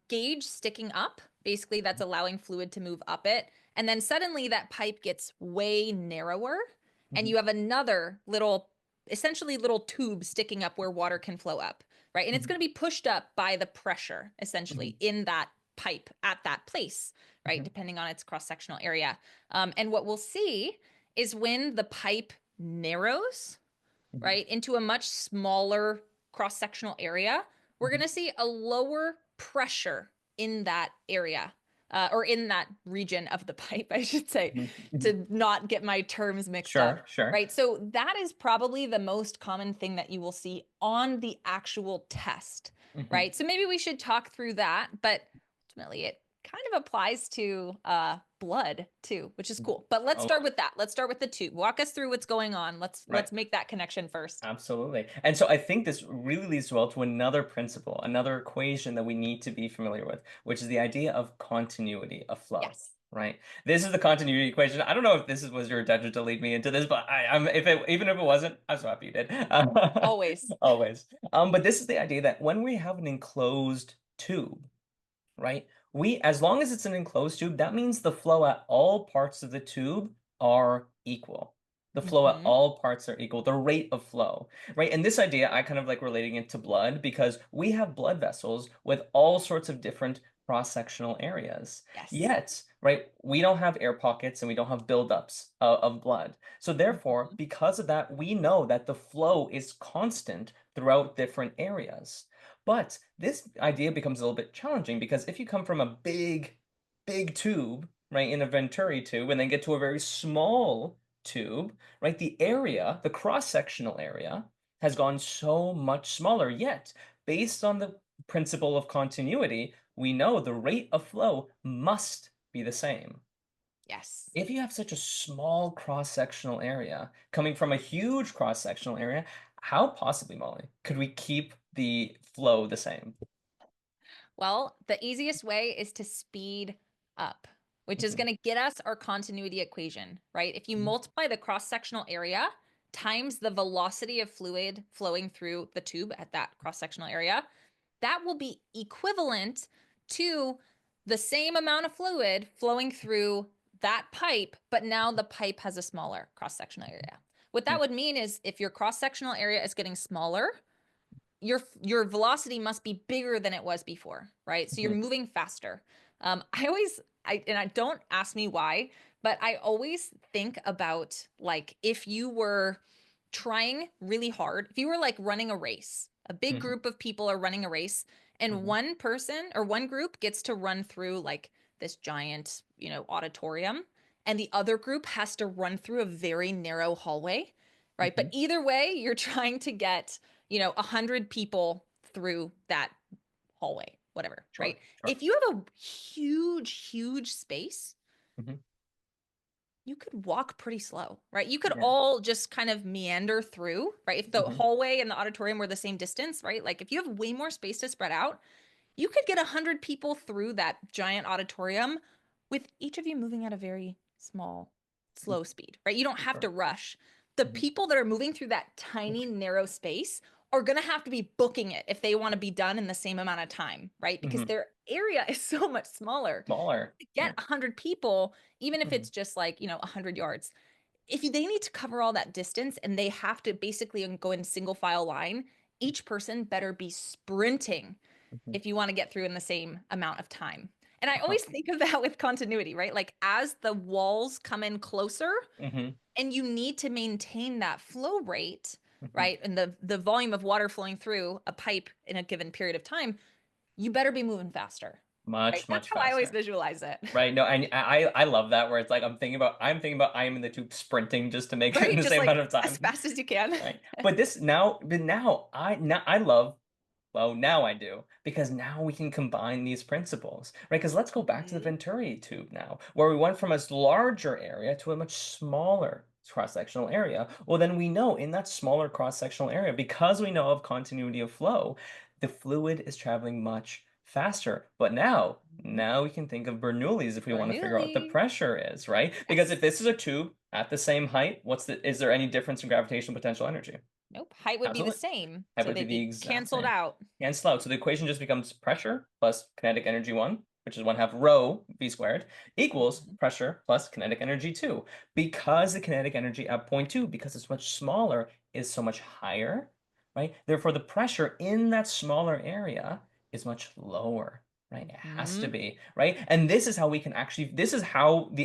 gauge sticking up, basically that's allowing fluid to move up it. And then suddenly that pipe gets way narrower and Mhm. you have another little, essentially little tube sticking up where water can flow up, right? And it's Mhm. going to be pushed up by the pressure essentially Mhm. in that pipe at that place, right? Mhm. Depending on its cross-sectional area. And what we'll see is when the pipe narrows, Mhm. right, into a much smaller cross-sectional area, we're going Mhm. to see a lower pressure in that area, or in that region of the pipe, I should say, Mhm. Mhm. to not get my terms mixed up. Sure, sure. Right. So that is probably the most common thing that you will see on the actual test. Mhm. Right. So maybe we should talk through that, but ultimately it kind of applies to blood too, which is cool. But let's start Oh, with that. Let's start with the tube. Walk us through what's going on. right. Let's make that connection first. Absolutely. And so I think this really leads well to another principle, another equation that we need to be familiar with, which is the idea of continuity of flow, Yes. right? This is the continuity equation. I don't know if was your intention to lead me into this, but I'm if it even if it wasn't, I'm so happy you did. Always. Always. But this is the idea that when we have an enclosed tube, right? As long as it's an enclosed tube, that means the flow at all parts of the tube are equal. The flow at Hmm. all parts are equal, the rate of flow, right? And this idea, I kind of like relating it to blood because we have blood vessels with all sorts of different cross-sectional areas. Yes. Yet, right, we don't have air pockets and we don't have buildups of blood. So therefore, Hmm. because of that, we know that the flow is constant throughout different areas. But this idea becomes a little bit challenging because if you come from a big tube, right, in a Venturi tube, and then get to a very small tube, right, the cross-sectional area has gone so much smaller. Yet, based on the principle of continuity, we know the rate of flow must be the same. Yes. If you have such a small cross-sectional area coming from a huge cross-sectional area, how possibly, Molly, could we keep the flow the same? Well, the easiest way is to speed up, which is Mhm, going to get us our continuity equation, right? If you mhm, multiply the cross-sectional area times the velocity of fluid flowing through the tube at that cross-sectional area, that will be equivalent to the same amount of fluid flowing through that pipe, but now the pipe has a smaller cross-sectional area. What that mhm, would mean is if your cross-sectional area is getting smaller, your velocity must be bigger than it was before, right? So you're mhm, moving faster. I always, I don't ask me why, but I always think about like if you were trying really hard, if you were like running a race, a big mhm, group of people are running a race, and mhm, one person or one group gets to run through like this giant, auditorium, and the other group has to run through a very narrow hallway, right? But mhm. either way, you're trying to get 100 people through that hallway, whatever, Sure, right? sure. If you have a huge space, Mhm. you could walk pretty slow, right? You could Yeah. all just kind of meander through, right? If the Mhm. hallway and the auditorium were the same distance, right? Like if you have way more space to spread out, you could get 100 people through that giant auditorium with each of you moving at a very small, Mhm. slow speed, right? You don't have to Sure. rush. The Mhm. people that are moving through that tiny, narrow space are going to have to be booking it if they want to be done in the same amount of time, right? Because Mhm. their area is so much smaller. Smaller. To Yeah. get 100 people, even if Mhm. it's just like, 100 yards, if they need to cover all that distance and they have to basically go in single file line, each person better be sprinting Mhm. if you want to get through in the same amount of time. And I Uh-huh. always think of that with continuity, right? Like as the walls come in closer Mhm. and you need to maintain that flow rate, Mhm. right? And the volume of water flowing through a pipe in a given period of time, you better be moving faster. Right? Much, That's much how I always faster. visualize it. Right. No, I love that where it's like I'm thinking about I am in the tube sprinting just to make it in Right? the Just same amount like of as time. fast as you can. Right. But now I love well, now I do, because now we can combine these principles, right? Because let's go back to the Mhm. Venturi tube now, where we went from a larger area to a much smaller cross-sectional area. Well, then we know in that smaller cross-sectional area, because we know of continuity of flow, the fluid is traveling much faster. But now we can think of Bernoulli's if we want to figure out what the Bernoulli. pressure is, right? Because if Yes. this is a tube at the same height, is there any difference in gravitational potential energy? Nope. Height would be the Absolutely. same. That So would be they'd the be exact canceled same. out. And slow. So the equation just becomes pressure plus kinetic energy 1, which is 1 half rho v squared, equals Mhm. pressure plus kinetic energy 2. Because the kinetic energy at point 2, because it's much smaller, is so much higher, right? Therefore, the pressure in that smaller area is much lower, right? It has to Mhm. be, right? And this is how the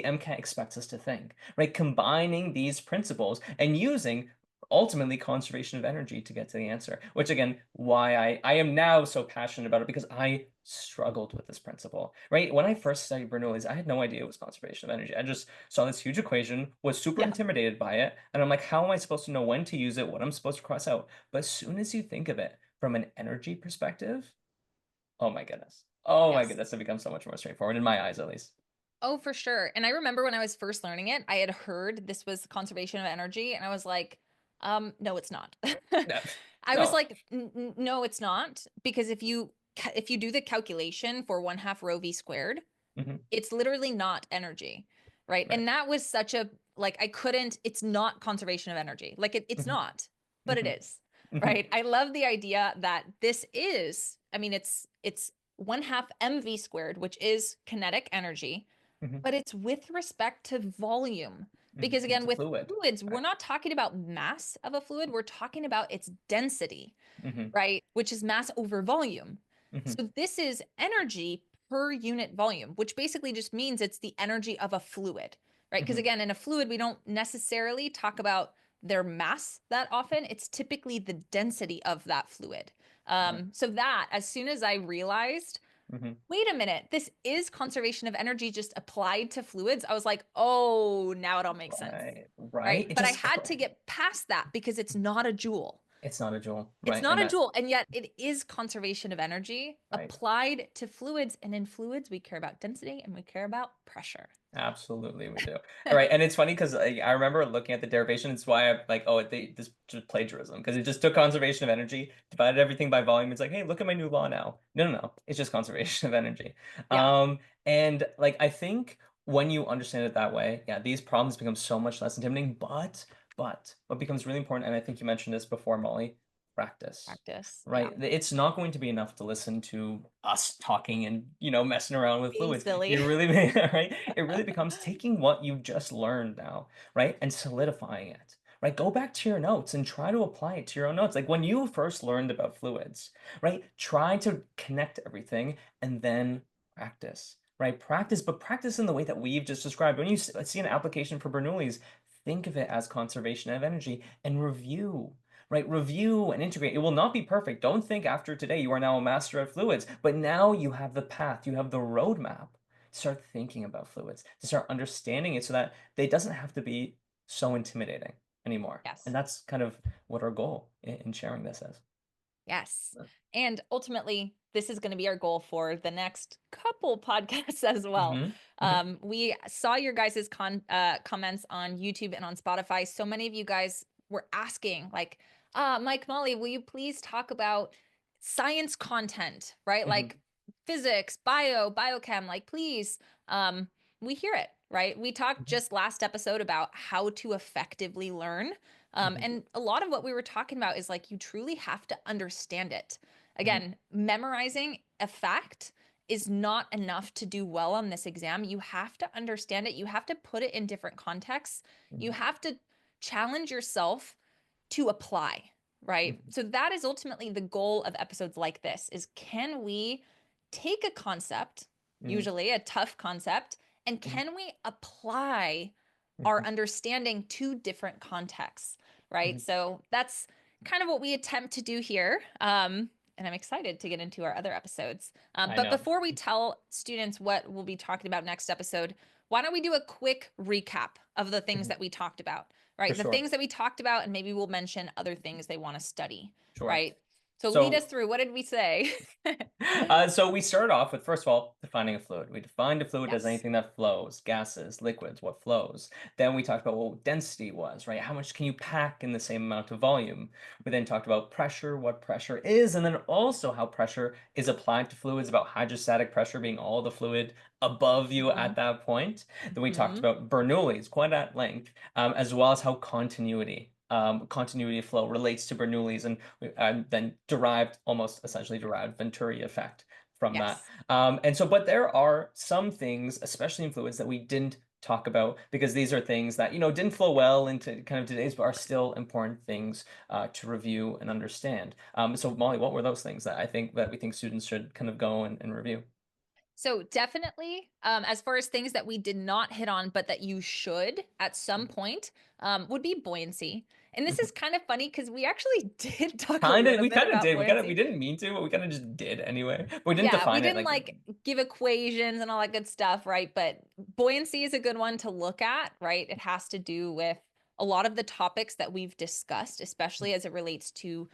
MCAT expects us to think, right? Combining these principles and using ultimately conservation of energy to get to the answer, which again, why I am now so passionate about it, because I struggled with this principle, right? When I first studied Bernoulli's, I had no idea it was conservation of energy. I just saw this huge equation, was super Yeah. intimidated by it, and I'm like, how am I supposed to know when to use it, what I'm supposed to cross out? But as soon as you think of it from an energy perspective, oh my goodness. Oh my Yes. goodness, it becomes so much more straightforward in my eyes, at least. Oh, for sure. And I remember when I was first learning it, I had heard this was conservation of energy, and I was like, no, it's not. No, I was no. like, No, it's not," because if you do the calculation for 1/2 rho v squared, Mhm. it's literally not energy, right? Right. And that was such a like I couldn't. It's not conservation of energy. Like it's Mhm. not, but it Mhm. is, Mhm. right? I love the idea that this is. I mean, it's 1/2 mv squared, which is kinetic energy, Mhm. but it's with respect to volume. Mhm. Because It's again, a with fluid. fluids, we're Right. not talking about mass of a fluid, we're talking about its density, Mhm. right? Which is mass over volume. Mhm. So this is energy per unit volume, which basically just means it's the energy of a fluid, right? Because Mhm. again, in a fluid, we don't necessarily talk about their mass that often. It's typically the density of that fluid. Right. So that as soon as I realized, Mhm. wait a minute, this is conservation of energy just applied to fluids, I was like, oh, now it all makes sense, Right. Right. right? It But I just had to get past that because it's not a joule. It's not a jewel, It's right? not And a that, joule, and yet it is conservation of energy right. applied to fluids. And in fluids, we care about density and we care about pressure. Absolutely, we do. All right, and it's funny because I remember looking at the derivation. It's why I'm like, oh, this just plagiarism because it just took conservation of energy, divided everything by volume. It's like, hey, look at my new law now. No, no, no, it's just conservation of energy. Yeah. And like I think when you understand it that way, yeah, these problems become so much less intimidating. But what becomes really important, and I think you mentioned this before, Molly, practice. Practice. Yeah. Right. It's not going to be enough to listen to us talking and, messing around with Being fluids. silly. You really, right? It really becomes taking what you've just learned now, right? And solidifying it, right? Go back to your notes and try to apply it to your own notes. Like when you first learned about fluids, right? Try to connect everything and then practice, right? Practice, but practice in the way that we've just described. When you see an application for Bernoulli's, think of it as conservation of energy and review, right? Review and integrate. It will not be perfect. Don't think after today you are now a master of fluids, but now you have the path, you have the roadmap. Start thinking about fluids, to start understanding it so that they doesn't have to be so intimidating anymore. And Yes. that's kind of what our goal in sharing this is. Yes. And ultimately, this is going to be our goal for the next couple podcasts as well. Mm-hmm. Mm-hmm. We saw your guys' comments on YouTube and on Spotify. So many of you guys were asking, like, Mike, Molly, will you please talk about science content, right? Mm-hmm. Like physics, biochem, like, please. Um, we hear it, right? We talked just last episode about how to effectively learn. Mm-hmm. And a lot of what we were talking about is like you truly have to understand it. Mm-hmm. Again, memorizing a fact is not enough to do well on this exam. You have to understand it. You have to put it in different contexts. You have to challenge yourself to apply, right? Mm-hmm. So that is ultimately the goal of episodes like this is can we take a concept, Mm-hmm. usually a tough concept, and can we apply Mm-hmm. our understanding to different contexts, Mm-hmm. right? So that's kind of what we attempt to do here. And I'm excited to get into our other episodes. I But know. before we tell students what we'll be talking about next episode, why don't we do a quick recap of the things Mm-hmm. that we talked about, For right? The sure. things that we talked about, and maybe we'll mention other things they want to study, Sure. right? So lead us So through. What did we say? So we started off with, first of all, defining a fluid. We defined a fluid as Yes. anything that flows, gases, liquids, what flows. Then we talked about what density was, right? How much can you pack in the same amount of volume? We then talked about pressure, what pressure is, and then also how pressure is applied to fluids, about hydrostatic pressure being all the fluid above you Mm-hmm. at that point. Then we talked Mm-hmm. about Bernoulli's quite at length, as well as how continuity of flow relates to Bernoulli's, and then almost essentially derived Venturi effect from that. Yes. And so, but there are some things, especially in fluids, that we didn't talk about because these are things that, didn't flow well into kind of today's, but are still important things to review and understand. So Molly, what were those things that we think students should kind of go and review? So definitely, as far as things that we did not hit on, but that you should at some point, would be buoyancy. And this is kind of funny because we actually did talk a Kind of, little we bit kind of about did. We buoyancy. didn't mean to, but we kind of just did anyway. But we didn't Yeah, we define it didn't like. like give equations and all that good stuff, right? But buoyancy is a good one to look at, right? It has to do with a lot of the topics that we've discussed, especially as it relates to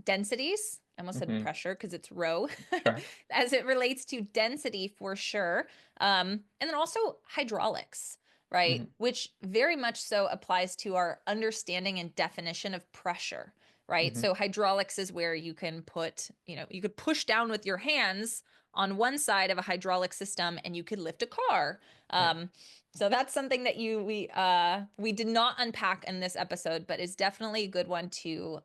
densities. I almost said Hmm. pressure because it's rho, Sure. as it relates to density for sure. And then also hydraulics, right? Hmm. Which very much so applies to our understanding and definition of pressure, right? Hmm. So hydraulics is where you can put, you could push down with your hands on one side of a hydraulic system and you could lift a car. Right. So that's something that we did not unpack in this episode, but is definitely a good one to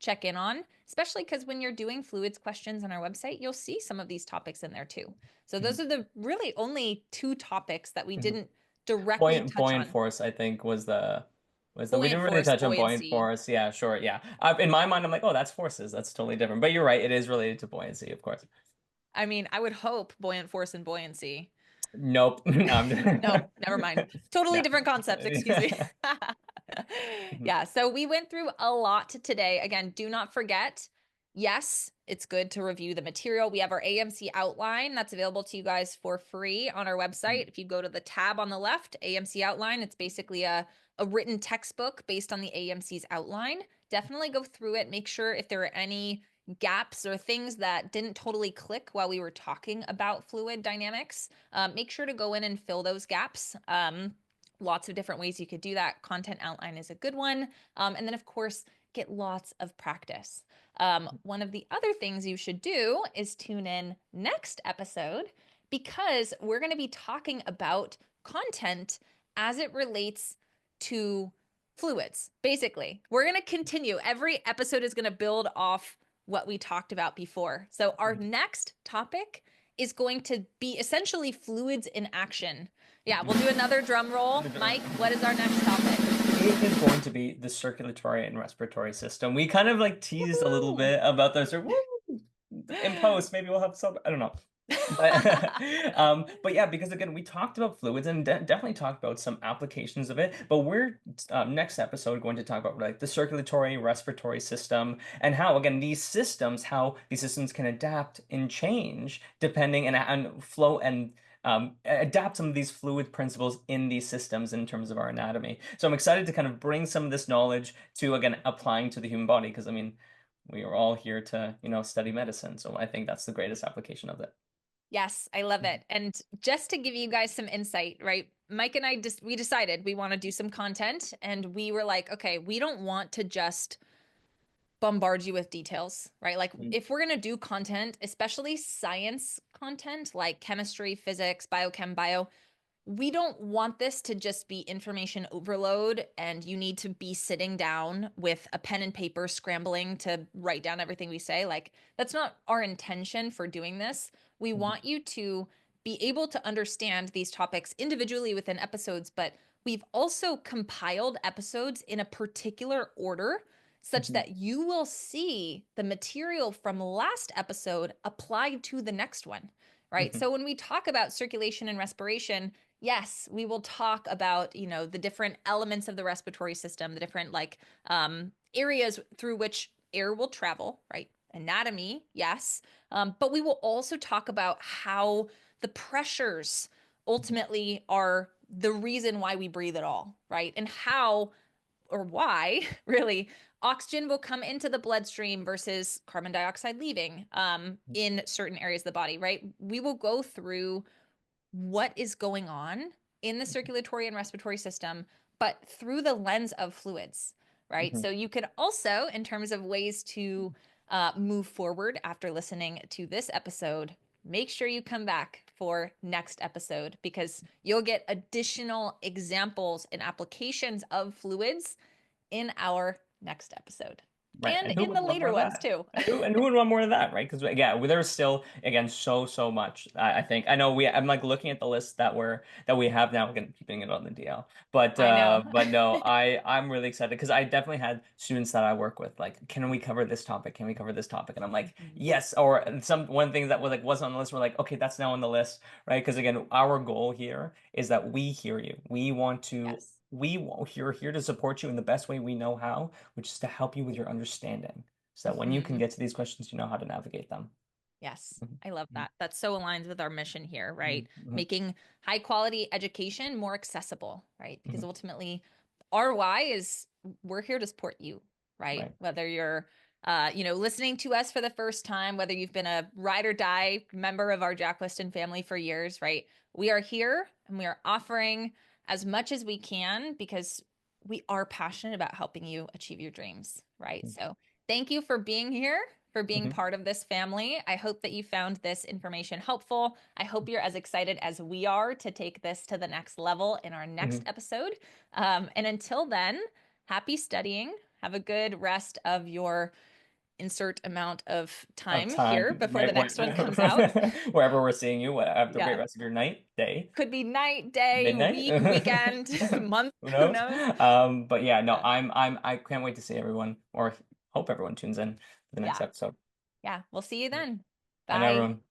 check in on, especially because when you're doing fluids questions on our website, you'll see some of these topics in there too. So Hmm. those are the really only two topics that we Hmm. didn't directly touch Buoyant on. force, I think, was the we Buoyant didn't really force, touch on buoyant buoyancy. force. Yeah, sure. Yeah. In my mind, I'm like, oh, that's forces. That's totally different. But you're right. It is related to buoyancy, of course. I mean, I would hope buoyant force and buoyancy. Nope. No, No, never mind. Totally no. different concepts, excuse me. Mhm. Yeah, so we went through a lot today. Again, do not forget, yes, it's good to review the material. We have our AMC outline that's available to you guys for free on our website. If you go to the tab on the left, AMC outline, it's basically a written textbook based on the AMC's outline. definitely go through it. Make sure if there are any gaps or things that didn't totally click while we were talking about fluid dynamics, make sure to go in and fill those gaps. Lots of different ways you could do that. Content outline is a good one. And then, of course, get lots of practice. One of the other things you should do is tune in next episode because we're going to be talking about content as it relates to fluids. Basically, we're going to continue. Every episode is going to build off what we talked about before. So our next topic is going to be essentially fluids in action. Yeah, we'll do another drum roll. Mike, what is our next topic? It is going to be the circulatory and respiratory system. We kind of like teased a little bit about those. In post, maybe we'll have some. I don't know. But yeah, because again, we talked about fluids and definitely talked about some applications of it. But we're next episode going to talk about like the circulatory, respiratory system, and how how these systems can adapt and change depending and flow and adapt some of these fluid principles in these systems in terms of our anatomy. So I'm excited to kind of bring some of this knowledge to again applying to the human body because I mean we are all here to study medicine, so I think that's the greatest application of it. Yes, I love it. And just to give you guys some insight, right? Mike and I we decided we want to do some content and we were like, okay, we don't want to just bombard you with details, right? Like if we're going to do content, especially science content like chemistry, physics, biochem, bio, we don't want this to just be information overload and you need to be sitting down with a pen and paper scrambling to write down everything we say. Like that's not our intention for doing this. We want you to be able to understand these topics individually within episodes, but we've also compiled episodes in a particular order such that you will see the material from last episode applied to the next one, right? So when we talk about circulation and respiration, yes, we will talk about, the different elements of the respiratory system, the different areas through which air will travel, right? Anatomy, yes. But we will also talk about how the pressures ultimately are the reason why we breathe at all, right? And how or why really oxygen will come into the bloodstream versus carbon dioxide leaving in certain areas of the body, right? We will go through what is going on in the circulatory and respiratory system, but through the lens of fluids, right? So you could also, in terms of ways to move forward after listening to this episode, make sure you come back for next episode because you'll get additional examples and applications of fluids in our next episode. Right. And And who in would the want more later of ones that? too. And who would want more of that, right? Because yeah, there's still again so much. I think I know I'm like looking at the list that we have now. Again, keeping it on the DL, I know. but no, I'm really excited because I definitely had students that I work with like, can we cover this topic? Can we cover this topic? And I'm like, yes. Or one thing that was like wasn't on the list. We're like, okay, that's now on the list, right? Because again, our goal here is that we hear you. We want to. Yes. We're here to support you in the best way we know how, which is to help you with your understanding so that when you can Mhm. get to these questions, you know how to navigate them. Yes, Mhm, I love mhm, that. That so aligns with our mission here, right? mhm, mhm, Making high quality education more accessible, right? Because mhm. ultimately, our why is we're here to support you, right? Right. Whether you're, listening to us for the first time, whether you've been a ride or die member of our Jack Westin family for years, right? We are here and we are offering as much as we can because we are passionate about helping you achieve your dreams, right? So thank you for being here, for being Mhm, part of this family. I hope that you found this information helpful. I hope you're as excited as we are to take this to the next level in our next mhm. episode. And until then, happy studying. Have a good rest of your insert amount of Of time here time, before the right? next one comes out. Wherever we're seeing you, have a great Yeah. rest of your night, day, Could be night, day, midnight. week, weekend, month, Who who knows? knows? But yeah, no, Yeah. I can't wait to see everyone, or hope everyone tunes in for the next Yeah. episode. Yeah. We'll see you then. And Bye. everyone.